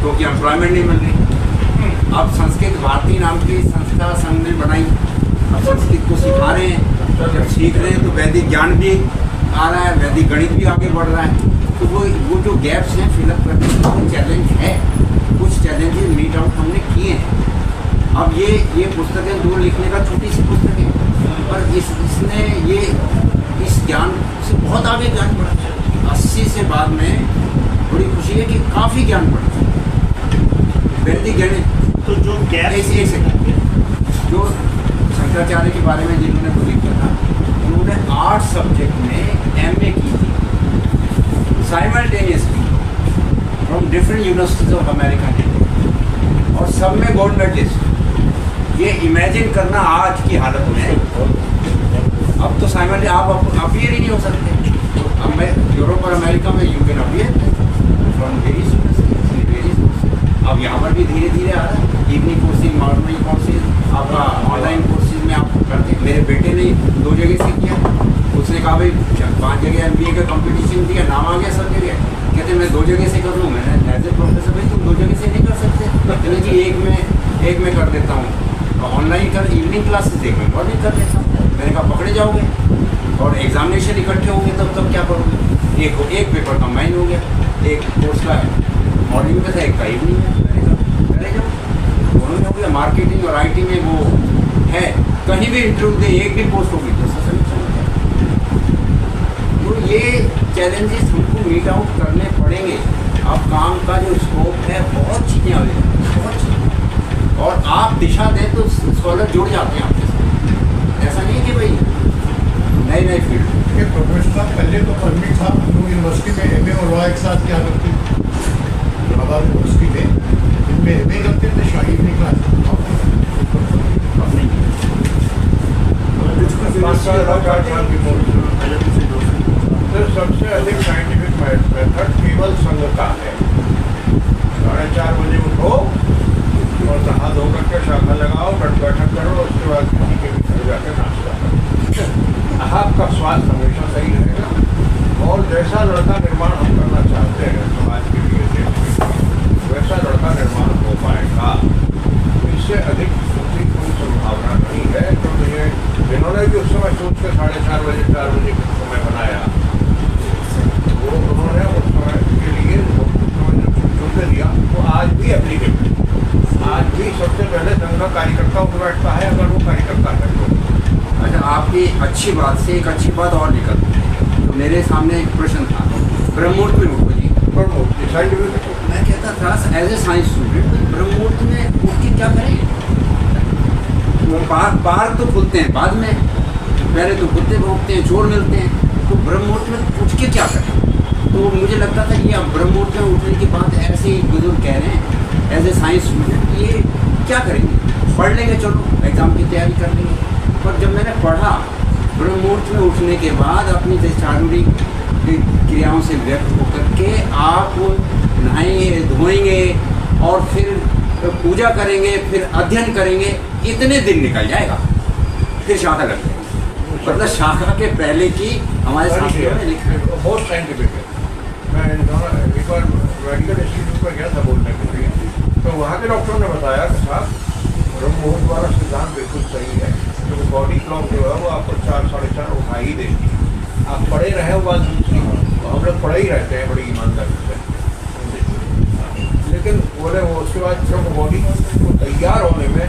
क्योंकि एम्प्लॉयमेंट नहीं मिल रही। अब संस्कृत भारती नाम की संस्था संघ ने बनाई, अब संस्कृत को सिखा रहे हैं, जब सीख रहे हैं तो वैदिक ज्ञान भी आ रहा है, वैदिक गणित भी आगे बढ़ रहा है, तो वो जो गैप्स हैं फिलअप करने के चैलेंज है, कुछ चैलेंजेस मीट आउट हमने किए हैं। अब ये पुस्तकें दूर लिखने का छोटी सी पुस्तक है, पर इसने ये इस ज्ञान से बहुत आगे ज्ञान बढ़ा। 80 से बाद में बड़ी खुशी है कि काफ़ी ज्ञान बढ़ा। वैदिक गणित तो जो गैप एक सेकंड, जो शंकराचार्य के बारे में जिन्होंने को लिखा था, उन्होंने 8 सब्जेक्ट में MA की थी simultaneously from different universities of America, और सब में गोल्ड मेडलिस्ट। ये इमेजिन करना आज की हालत में, अब तो साइमल्टेनियस आप अपियर ही नहीं हो सकते। अब मैं यूरोप और अमेरिका में you can appear from various universities. अब यहाँ पर भी धीरे धीरे आ रहा है, इवनिंग कोर्सेज, मॉर्निंग कोर्सेज, आपका ऑनलाइन कोर्सेज में आप करते। मेरे बेटे ने 2 जगह से किया, उसने कहा भाई 5 जगह MBA का कंपटीशन दिया, नाम आ गया सब जगह, कहते मैं 2 जगह से कर लूँ। मैंने एज ए प्रोफेसर भाई तुम 2 जगह से नहीं कर सकते, कहते जी एक में कर देता हूँ, ऑनलाइन कर, इवनिंग क्लासेस एक में मॉर्निंग कर देता हूँ। मैंने कहा पकड़े जाओगे और एग्जामिनेशन इकट्ठे होंगे तब क्या करोगे। एक पेपर कंबाइन हो गया, एक कोर्स का मॉर्निंग में था, एक का इवनिंग में। मैंने कहा चले जाओ, दोनों में हो गया। मार्केटिंग और IT में वो है, कहीं भी इंटरव्यू दे, एक भी पोस्ट होगी तो सिलेक्शन हो जाए। तो ये चैलेंजेस हमको मीट आउट करने पड़ेंगे। अब काम का जो स्कोप है, बहुत चीज़ें अवेलेबल, बहुत चीज़ें, और आप दिशा दें तो स्कॉलर जुड़ जाते हैं आपके साथ। ऐसा नहीं कि भाई नई फील्ड। ये प्रोफेशनल पहले तो परमिट था, हम लोग यूनिवर्सिटी में MA और लॉ एक साथ क्या करते थे, इलाहाबाद यूनिवर्सिटी में इनमें MA करते थे, शाही इवनिंग क्लास। अब नहीं, सबसे अधिक साइंटिफिक मेथड केवल संघ का है। 4:30 बजे उठो और नहा धो करके शाखा लगाओ, बैठक करो, उसके बाद किसी के भी घर जाकर नाश्ता करो। आपका स्वास्थ्य हमेशा सही रहेगा, और जैसा लड़का निर्माण हम करना चाहते हैं समाज के लिए, देश के लिए, वैसा लड़का निर्माण हो पाएगा। इससे अधिक दूसरी कोई संभावना नहीं है। तो ये जिन्होंने भी उस समय सोच के 4:30 बजे 4 बजे का समय बनाया, वो उन्होंने उस समय के लिए जो दिया वो आज भी एप्लीकेबल। आज भी सबसे पहले संघ का कार्यकर्ता उठ बैठता है, अगर वो कार्यकर्ता है तो। अच्छा, आपकी अच्छी बात से एक अच्छी बात और निकलती है। तो मेरे सामने एक प्रश्न था, ब्रह्ममुहूर्त में उठो जी, साइंटिफिक मैं कहता था एज ए साइंस स्टूडेंट, ब्रह्ममुहूर्त में उठ के क्या करें। पार्क तो खुलते हैं बाद में, पहले तो कुत्ते भौंकते हैं, चोर मिलते हैं, तो ब्रह्ममुहूर्त में उठ के क्या करें। तो मुझे लगता था ये अब ब्रह्ममुहूर्त में उठने की बात ऐसे ही बुजुर्ग कह रहे हैं, एज ए साइंस स्टूडेंट ये क्या करेंगे, पढ़ लेंगे, चलो एग्ज़ाम की तैयारी कर लेंगे। पर जब मैंने पढ़ा, ब्रह्ममुहूर्त में उठने के बाद अपनी शारीरिक क्रियाओं से व्यक्त होकर के आप नहाएंगे, धोएंगे और फिर पूजा करेंगे, फिर अध्ययन करेंगे, इतने दिन निकल जाएगा, फिर शाखा लग जाएगी। मतलब शाखा के पहले की हमारे शास्त्रों में लिखा है, बहुत साइंटिफिक है। मैं एक बार मेडिकल इंस्टीट्यूट पर गया था बोलने के लिए, तो वहाँ के डॉक्टर ने बताया कि साहब ब्रह्ममुहूर्त वाला सिद्धांत बिल्कुल सही है, क्योंकि बॉडी क्लॉक जो है वो आपको 4 साढ़े 4 उठा ही देगी। आप पढ़े रहे हो, बात दूसरी, हम लोग पढ़े ही रहते हैं बड़ी ईमानदारी से, लेकिन बोले वो उसके बाद जब बॉडी को तैयार होने में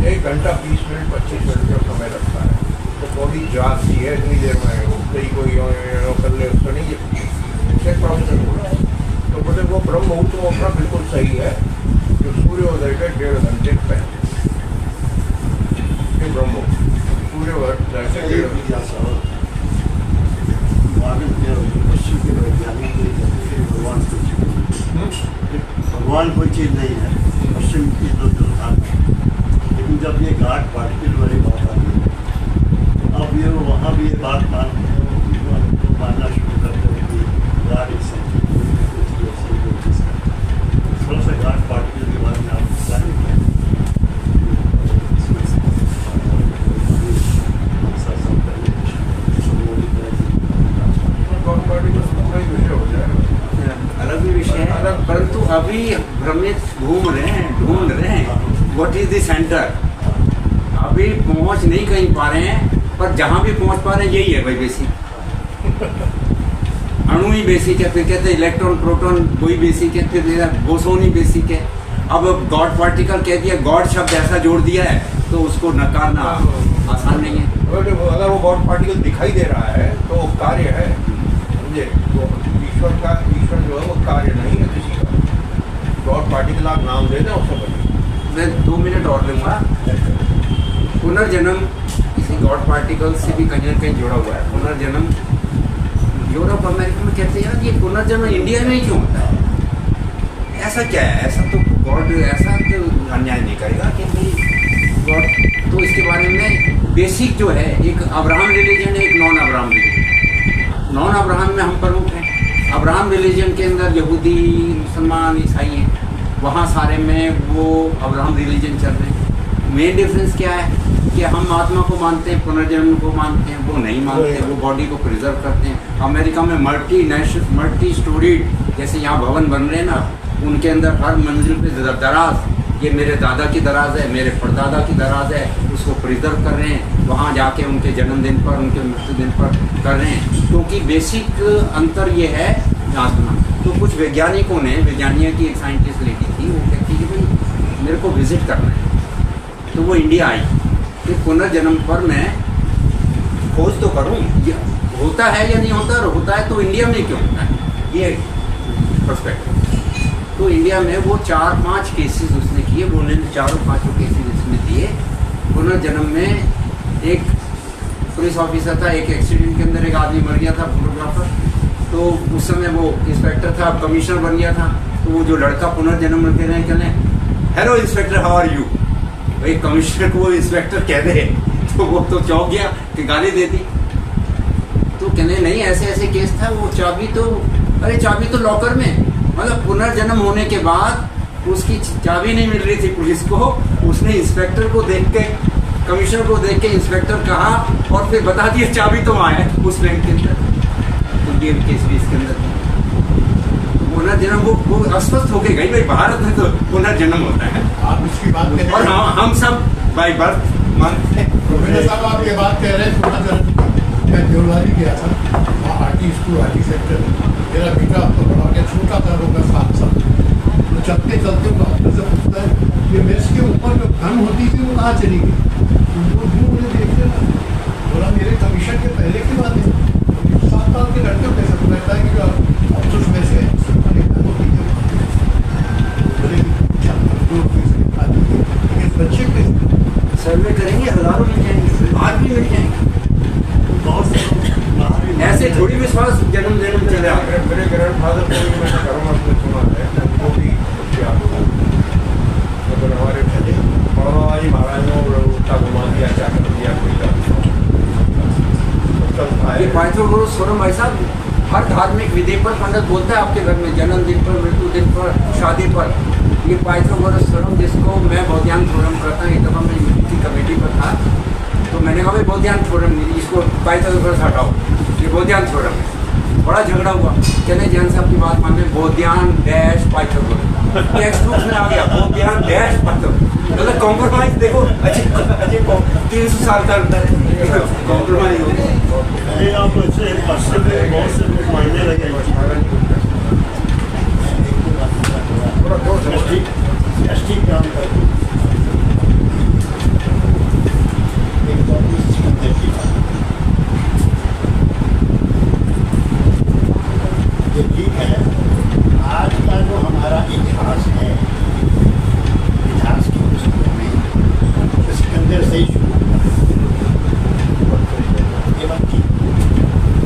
1 घंटा 20 मिनट 25 मिनट का समय लगता है, तो बॉडी जागती है इतनी देर में, उठते ही कोई कर ले उसका नहीं, ये प्रॉब्लम हो रहा है। तो बोले वो ब्रह्ममुहूर्त वो अपना बिल्कुल सही है, जो सूर्योदय के 1.5 घंटे पहले ब्रह्ममुहूर्त, सूर्योदय से 1.5 घंटे। भगवान कोई चीज़ नहीं है, पश्चिम की तो दुर्भाग्य है। लेकिन जब ये घाट पार्टिकल वाली बात आ गई, अब ये वहाँ भी ये बात मानना शुरू करते हैं कि घाट इससे थोड़ा सा घाट पार्टिकल के बारे में आप बताएंगे क्या? अलग भी विषय है, परंतु अभी भ्रमित ढूंढ रहे हैं व्हाट इज द सेंटर। अभी पहुंच नहीं कहीं पा रहे हैं, पर जहां भी पहुंच पा रहे हैं यही है भाई बेसिक। अणु ही बेसिक है, फिर कहते हैं इलेक्ट्रॉन प्रोटॉन वही बेसिक है, फिर बोसोन ही बेसिक है। अब गॉड पार्टिकल कह दिया, गॉड शब्द ऐसा जोड़ दिया है तो उसको नकारना आसान नहीं है। अगर वो गॉड पार्टिकल दिखाई दे रहा है तो वो कार्य है, समझे? वो ईश्वर जो है वो कार्य नहीं है किसी का। गॉड पार्टिकल आप नाम दे दें उससे बने। मैं 2 मिनट और लूँगा। पुनर्जन्म किसी गॉड पार्टिकल से भी कहीं ना कहीं जुड़ा हुआ है। पुनर्जन्म यूरोप अमेरिका में कहते हैं यार ये पुनर्जन्म इंडिया में ही क्यों होता है? ऐसा क्या है? ऐसा तो गॉड ऐसा तो अन्याय नहीं करेगा कि भाई गॉड। तो इसके बारे में बेसिक जो है, एक अब्राहम रिलीजन है, एक non Abraham religion. Non Abraham में हम प्रमुख हैं। अब्राहम रिलीजन के अंदर यहूदी, मुसलमान, ईसाई हैं। वहाँ सारे में वो अब्राहम रिलीजन चल रहे हैं। मेन डिफरेंस क्या है कि हम आत्मा को मानते हैं, पुनर्जन्म को मानते हैं, वो नहीं मानते, वो बॉडी को प्रिजर्व करते हैं। अमेरिका में मल्टी स्टोरीड जैसे यहाँ भवन बन रहे हैं ना, उनके अंदर हर मंजिल पे दराज, ये मेरे दादा की दराज है, मेरे परदादा की दराज है, उसको प्रिजर्व कर रहे हैं। वहाँ जाके उनके जन्मदिन पर, उनके मृत्यु दिन पर कर रहे हैं, क्योंकि बेसिक अंतर ये है आत्मा। तो कुछ वैज्ञानिकों ने, वैज्ञानिक की एक साइंटिस्ट लेडी थी, वो कहती कि भाई मेरे को विजिट करना है, तो वो इंडिया आई कि पुनर्जन्म पर मैं खोज तो करूँ, होता है या नहीं होता, और होता है तो इंडिया में क्यों होता है, ये पर्सपेक्टिव। तो इंडिया में वो 4-5 केसेस उसने किए, वो उन्होंने 4-5 केसेस इसमें दिए। पुनर्जन्म में एक पुलिस ऑफिसर था, एक एक्सीडेंट के अंदर एक आदमी मर गया था, फोटोग्राफर, तो उस समय वो इंस्पेक्टर था, कमिश्नर बन गया था। तो वो जो लड़का पुनर्जन्म में कह रहे हैं, कहने hello inspector how are you, भाई कमिश्नर को वो इंस्पेक्टर कह दे तो वो तो चौंक गया कि गाली दे दी। तो कहने नहीं ऐसे ऐसे केस था, वो चाबी तो, अरे चाबी तो लॉकर में, मतलब पुनर्जन्म होने के बाद उसकी चाबी नहीं मिल रही थी पुलिस को। उसने इंस्पेक्टर को देख के, कमिश्नर को देख के इंस्पेक्टर कहा और फिर बता दिया चाबी तो वहाँ है उस बैंक के अंदर। तो ये केस भी इसके अंदर पुनर्जन्म, वो अस्वस्थ होके गई, भाई भारत में तो पुनर्जन्म होता है। आप इसकी बात कह और रहे हैं, हम सब बाई बर्थ मानते हैं। प्रोफेसर साहब आप ये बात कह रहे हैं पुनर्जन्म। मैं देवलाली गया था, वहाँ आरटी स्कूल, आरटी सेक्टर, मेरा बेटा अब तो बड़ा गया, छोटा था, होगा 7 साल। तो चलते चलते डॉक्टर से पूछता है कि मेज के ऊपर जो धन होती थी वो कहाँ चली गई? तो भी मुझे देखते ना, बोला मेरे कमीशन के पहले की बात है, 7 साल के लड़के को कैसे पता है कि अफसोस में से बच्चे के सर्वे करेंगे, हजारों मिल जाएंगे, आज भी मिल जाएंगे। बहुत से ऐसे थोड़ी विश्वास जन्म चले आ गए। मेरे ग्रैंडफादर को भी मैंने कर्म में सुना है, उनको भी याद होगा। मतलब हमारे पड़वाजी महाराज ने उल्टा घुमा दिया, क्या कर दिया, कोई ये पाइथागोरस थ्योरम भाई साहब हर धार्मिक विधि पर पंडित बोलता है, आपके घर में जन्मदिन पर, मृत्यु दिन पर, शादी पर। ये पाइथागोरस थ्योरम, जिसको मैं बौद्धियान थ्योरम करता हूँ, एक दफ़ा मैं यूनिवर्सिटी कमेटी पर था, तो मैंने कहा भाई बौद्धियान थ्योरम नहीं, इसको पाइथागोरस हटाओ, ये बौद्धियान थ्योरम है। बड़ा झगड़ा हुआ, कहने जैन साहब की बात माने, बौद्धियान डैश पाइथागोरस, टेक्स्ट बुक में आ गया बौद्धियान डैश पाइथागोरस, मतलब कॉम्प्रोमाइज। देखो अजय 300 साल का अंतर है, कॉम्प्रोमाइज हो गया। अरे आप ऐसे पश्चिम में बहुत से लोग मानने लगे एसटी काम करते एक तो ये ठीक है। आज का जो हमारा इतिहास है, इतिहास की पुस्तकों में सिकंदर से ही शुरू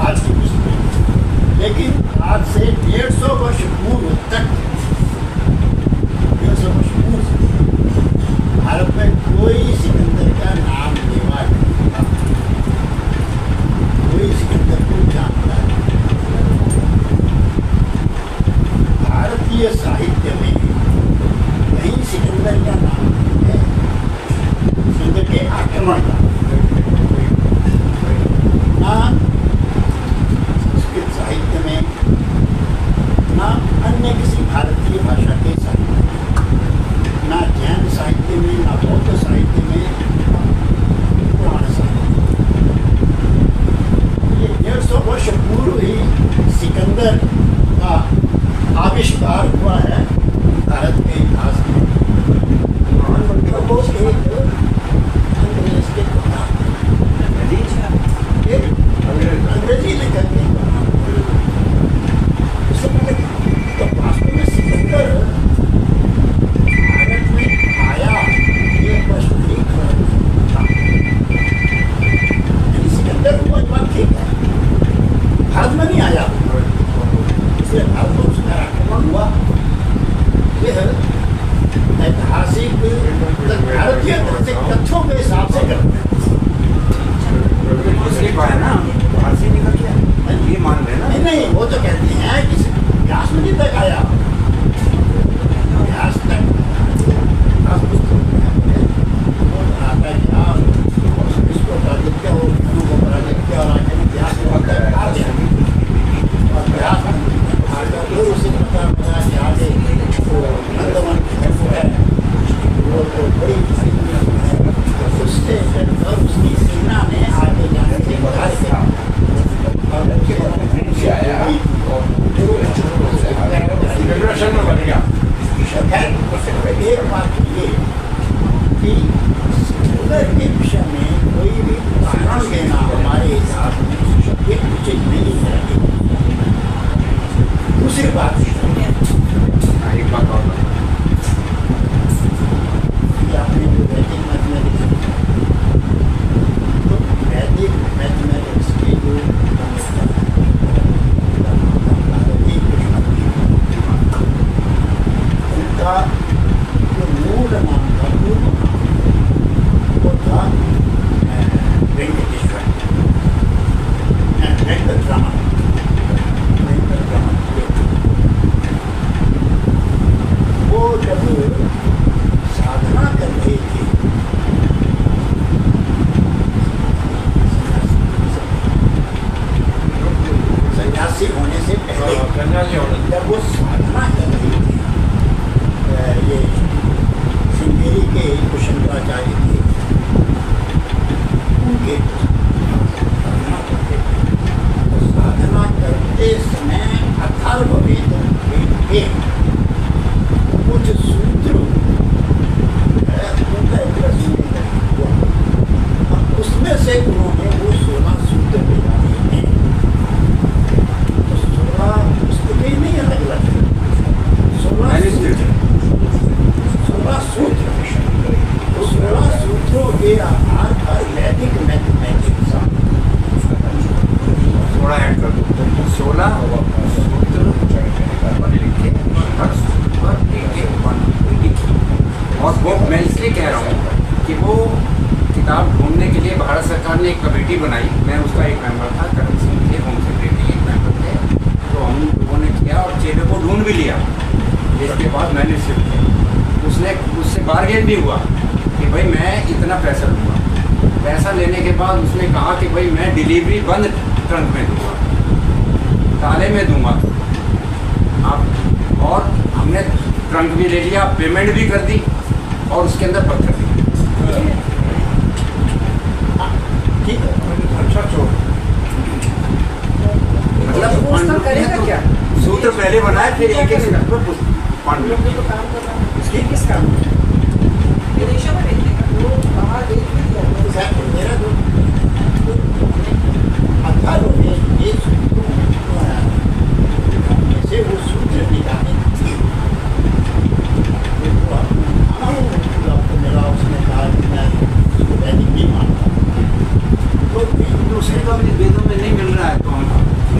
आज की पुस्तक, लेकिन आज से 150 वर्ष पूर्व तक, 150 वर्ष पूर्व भारत में कोई सिकंदर का नाम लेवा नहीं था, कोई सिकंदर को जानता नहीं। भारतीय साहित्य में कहीं सिकंदर का नाम नहीं है, सिकंदर के आक्रमण का ना संस्कृत साहित्य में, ना अन्य किसी भारतीय भाषा के साहित्य में, ना जैन साहित्य में, ना बौद्ध साहित्य में, ना पुराण साहित्य में। ये 150 वर्ष पूर्व नहीं, वो तो कहते हैं कि व्यास मुनि तक आया, व्यास तक व्यास पुस्तक में वो आता गया, इसको पराजित किया, वो विष्णु को पराजित किया और आगे व्यास तक आ गया। और व्यास आकर फिर उसे पता कि आगे वो नंदवन है, वो तो बड़ी उससे चढ़कर उसकी सेना ने आगे जाने से बाहर किया और उनके एक बात ये कि उधर के विषय में कोई भी कारण देना हमारे हिसाब में ये उचित नहीं है। दूसरी बात एक बात और आपने जो वैदिक मैथमेटिक्स, तो वैदिक मैथमेटिक्स के जो उनका जो मूल नाम था, पूर्व नाम वो था वेंकटेश्वर, वेंकटरमण। वो जब साधना कर रहे थे, सन्यासी होने से पहले जब वो साधना कर रहे थे, ये श्रृंगेरी के जो शंकराचार्य थे उनके साधना करते थे। तो साधना करते समय अथर्ववेद के कुछ सूत्र उनका एक रचना हुआ, उसमें से उन्होंने वो 16 सूत्र बनाए हैं। तो 16 पुस्तकें नहीं अलग अलग, 16 सूत्र, तो 16 सूत्रों के आधार पर वैदिक मैथमेटिक्स थोड़ा ऐड कर दो। 16 सूत्र लिखे, हर सूत्र एक लिखी। और वो मैं इसलिए कह रहा हूँ कि वो किताब ढूंढने के लिए भारत सरकार ने एक कमेटी बनाई, मैं उसका एक मेंबर था, करण सिंह थे, होम सेक्रेटरी एक मेंबर थे। तो हम लोगों ने किया और चेहरे को ढूंढ भी लिया। इसके बाद मैंने सिर्फ उसने उससे बार्गेन भी हुआ कि भाई मैं इतना पैसा लूँगा। पैसा लेने के बाद उसने कहा कि भाई मैं डिलीवरी बंद ट्रंक में दूँगा, ताले में दूँगा आप। और हमने ट्रंक भी ले लिया, पेमेंट भी कर दी और उसके अंदर पत्थर भी। ठीक है। अच्छा चोर मतलब करेगा क्या? सूत्र पहले बनाए, फिर एक एक स्टेप पर पांडुलिपि। तो काम कर रहा है, किस काम में? विदेशों में भेजने का, वो बाहर भेज भी दिया। मेरा जो अथर्ववेद ये सूत्रों से वो सूत्र निकाले थे, आपको मिला, उसने कहा कि मैं वैदिक नहीं मानता। तो दूसरे का भी वेदों में नहीं मिल रहा है। तो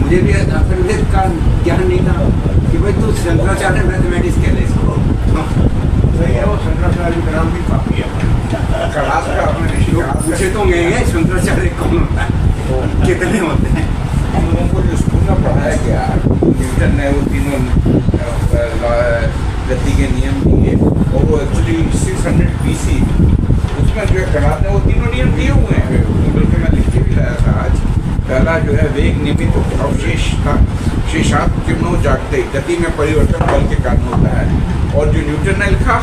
मुझे भी अथर्ववेद का ज्ञान नहीं था कि भाई तू शंकराचार्य मैथमेटिक्स कह ले इसको। सही है, वो शंकराचार्य का नाम भी काफी है। कलाश का अपने ऋषि लोग पूछे तो गए हैं शंकराचार्य कौन होता है, कितने होते हैं। हम लोगों को जो स्कूल में पढ़ाया गया, न्यूटन ने वो तीनों गति के नियम दिए और वो एक्चुअली 600 BC उसमें जो है कलाश ने वो तीनों नियम दिए हुए हैं। गूगल पे मैं लिख के भी लाया था आज। पहला जो है वेग निमित्त अवशेष था, शेषात किरणों जागते गति में परिवर्तन बल के कारण होता है। और जो न्यूटन ने लिखा,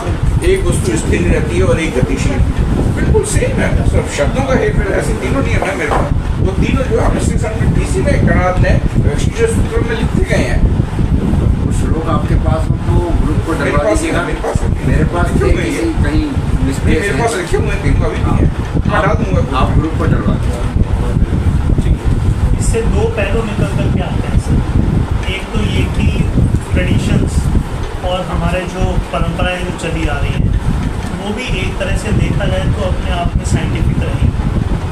एक वस्तु स्थिर रहती है और एक गतिशील, बिल्कुल सेम है, सब शब्दों का हेरफेर। ऐसे तीनों नियम है मेरे पास। वो तीनों जो है 600 BC में कणाद ने सूत्र में लिखे गए हैं। कुछ लोग आपके पास हो तो ग्रुप को डलवा दीजिएगा। मेरे पास थे किसी कहीं मिस्टेक मेरे पास लिखे हुए तीनों अभी भी हैं, मैं डाल दूंगा। आप ग्रुप को डलवा दीजिए। इससे दो पहलू निकल कर के आते हैं सर। एक तो ये कि ट्रेडिशंस और हमारे जो परंपराएं जो चली आ रही हैं वो भी एक तरह से देखा जाए तो अपने आप में साइंटिफिक रही,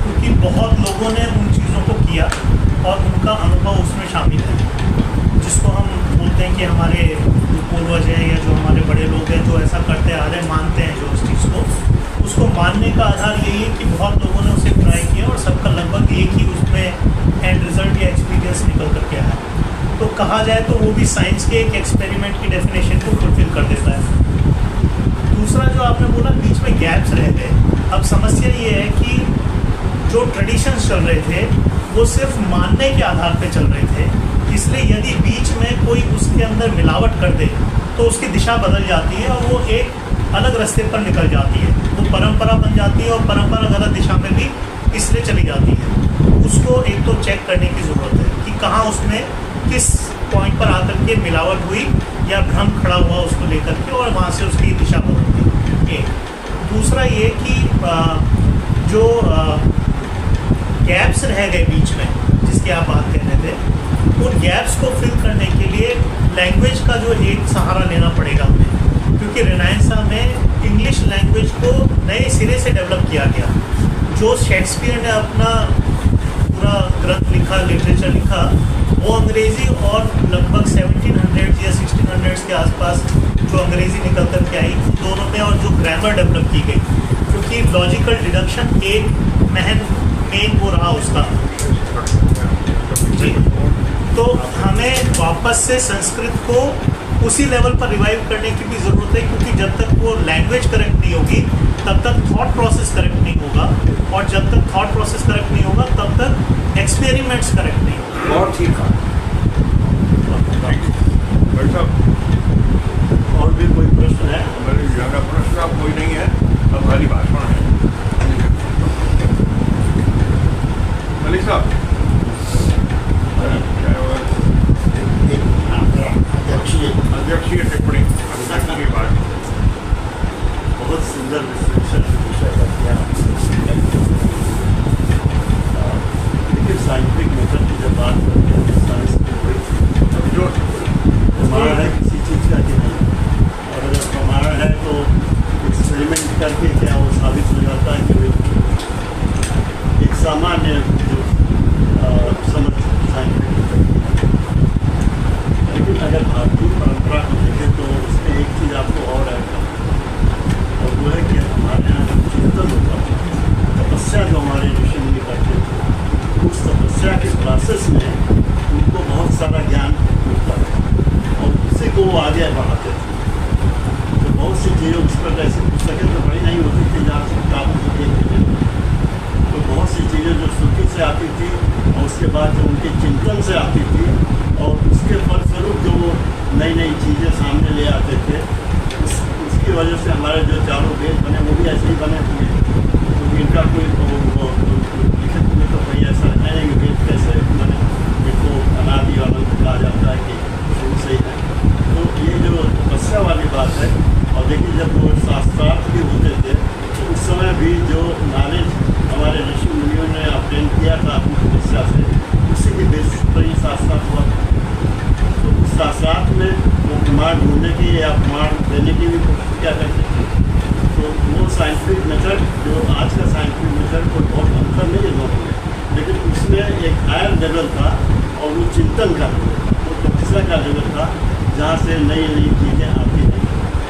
क्योंकि बहुत लोगों ने उन चीज़ों को किया और उनका अनुभव उसमें शामिल है, जिसको हम बोलते हैं कि हमारे पूर्वज हैं या जो हमारे बड़े लोग हैं जो ऐसा करते आ रहे हैं, मानते हैं जो उस चीज़ को, उसको मानने का आधार यही है कि बहुत लोगों ने उसे ट्राई किया और सबका लगभग एक ही उसमें एंड रिजल्ट या एक्सपीरियंस निकल करके आया। तो कहा जाए तो वो भी साइंस के एक एक्सपेरिमेंट की डेफिनेशन को फुलफिल कर देता है। दूसरा जो आपने बोला बीच में गैप्स रह गए, अब समस्या ये है कि जो ट्रेडिशंस चल रहे थे वो सिर्फ मानने के आधार पे चल रहे थे, इसलिए यदि बीच में कोई उसके अंदर मिलावट कर दे तो उसकी दिशा बदल जाती है और वो एक अलग रास्ते पर निकल जाती है, वो परंपरा बन जाती है और परंपरा गलत दिशा में भी इसलिए चली जाती है। उसको एक तो चेक करने की ज़रूरत है कि कहाँ उसमें किस पॉइंट पर आकर के मिलावट हुई या भ्रम खड़ा हुआ उसको लेकर के और वहाँ से उसकी दिशा बदल गई। एक दूसरा ये कि जो गैप्स रह गए बीच में जिसकी आप बात कर रहे थे, उन गैप्स को फिल करने के लिए लैंग्वेज का जो एक सहारा लेना पड़ेगा हमें, क्योंकि रेनेसां में इंग्लिश लैंग्वेज को नए सिरे से डेवलप किया गया। जो शेक्सपियर ने अपना पूरा ग्रंथ लिखा, लिटरेचर लिखा, वो अंग्रेज़ी और लगभग 1700 या 1600 के आसपास जो अंग्रेज़ी निकल कर के आई उन दोनों में, और जो ग्रामर डेवलप की गई, क्योंकि लॉजिकल डिडक्शन एक मेन वो रहा उसका। जी, तो हमें वापस से संस्कृत को उसी लेवल पर रिवाइव करने की भी ज़रूरत है, क्योंकि जब तक वो लैंग्वेज करेक्ट नहीं होगी तब तक थॉट प्रोसेस करेक्ट नहीं होगा, और जब तक थॉट प्रोसेस करेक्ट नहीं होगा तब तक एक्सपेरिमेंट्स करेक्ट नहीं होगा। बहुत ठीक है। भाई साहब, और भी कोई प्रश्न है? मेरे ज़्यादा प्रश्न अब कोई नहीं है, अब खाली भाषण है। मलिक साहब, अध्यक्षीय टिप्पणी की बात। बहुत सुंदर विश्लेषण विषय का किया। लेकिन साइंटिफिक मेथड की जब बात करते हैं, साइंस में कोई जो प्रमाण है किसी चीज़ का कि नहीं, और अगर प्रमाण है तो एक्सपेरिमेंट करके क्या वो साबित हो जाता है कि एक सामान्य जो समझ साइंटिफिक मेथड की है। लेकिन अगर भारतीय परंपरा को देखें तो उसमें एक चीज़ आपको और ऐड करना, और वो है कि हमारे यहाँ जो चिंतन होता है, तपस्या जो हमारे ऋषि मुनि करते थे, उस तपस्या के प्रोसेस में उनको बहुत सारा ज्ञान मिलता है और उसी को वो आगे बढ़ाते थे। तो बहुत सी चीज़ें उस पर ऐसी पुस्तकें तो बड़ी नहीं होती थी जहाँ से किताबों से देखते थे, तो बहुत सी चीज़ें जो श्रुति से आती थी और उसके बाद जो उनके चिंतन से आती थी, और उसके फलस्वरूप जो वो नई नई चीज़ें सामने ले आते थे, उसकी वजह से हमारे जो चारों वेद बने वो भी ऐसे ही बने हुए, क्योंकि इनका कोई लिखित में तो कोई ऐसा है नहीं कि वेद कैसे बने, इनको अनादि अनंत कहा जाता है कि शुरू से ही है। तो ये जो तपस्या वाली बात है, और देखिए जब वो शास्त्रार्थ भी होते थे तो उस समय भी जो नॉलेज हमारे ऋषि मुनियों ने अध्ययन किया था अपनी तपस्या से, उसी के बेसिस पर ये शास्त्रार्थ हुआ। तो उस शास्त्रार्थ में वो प्रमाण ढूंढने की या प्रमाण देने की भी कोशिश क्या करते थे। तो वो साइंटिफिक मेथड जो आज का साइंटिफिक मेथड कोई बहुत अंतर नहीं है दोनों में, लेकिन उसमें एक हायर लेवल था और वो चिंतन का लेवल था, वो तपस्या का लेवल था, जहाँ से नई नई चीज़ें आती हैं।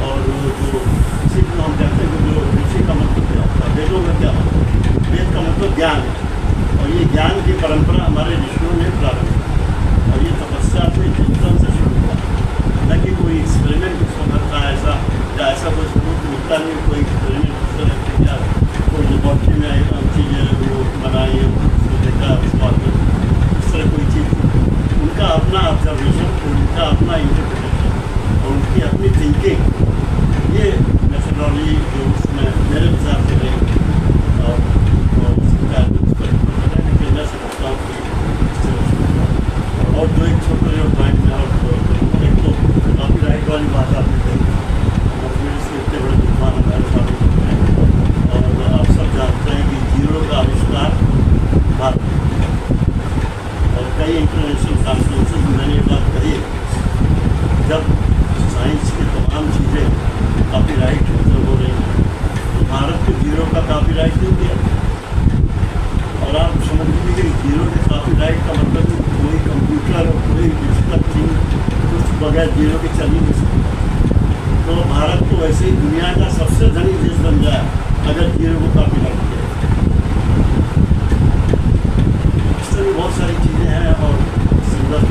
और जो इसी को हम कहते हैं कि जो ऋषि का मतलब क्या होता है, वेदों में क्या होता है, वेद का मतलब ज्ञान है, और ये ज्ञान की परंपरा हमारे ऋषियों ने प्रारंभ की, और ये तपस्या से चिंतन से शुरू हुआ, न कि कोई एक्सपेरिमेंट उसको करता है ऐसा, या ऐसा कोई सबूत मिलता नहीं कोई एक्सपेरिमेंट उस तरह से, या कोई लेबॉर्ट्री में चीज़ें वो बनाई है उसको देखा उसके बाद उस तरह कोई चीज़। उनका अपना ऑब्जर्वेशन, उनका अपना इंटरप्रिटेशन और उनकी अपनी थिंकिंग, ये मेथोडोलॉजी जो उसमें मेरे हिसाब से रही, और उसका लेकिन मैं समझता हूँ कि और जो एक छोटे जो पॉइंट में और एक तो काफ़ी राइट वाली बात आपने कही, और फिर इसके इतने बड़े तूफान हमारे साथ होते हैं, और आप सब जानते हैं कि जीरो का आविष्कार भारत में, और कई इंटरनेशनल कॉन्फ्रेंसेस में मैंने ये बात कही है, जब साइंस की तमाम चीज़ें कॉपीराइट हो रही हैं तो भारत को जीरो का कॉपीराइट क्यों दिया। और आप समझ लीजिए कि जीरो के कॉपीराइट का मतलब कोई कंप्यूटर और कोई डिजिटल चीज कुछ बगैर जीरो के चल ही नहीं सकता। तो भारत तो वैसे ही दुनिया का सबसे धनी देश बन जाए अगर जीरो को कॉपीराइट किया। इस तरह बहुत सारी चीज़ें हैं और सुंदर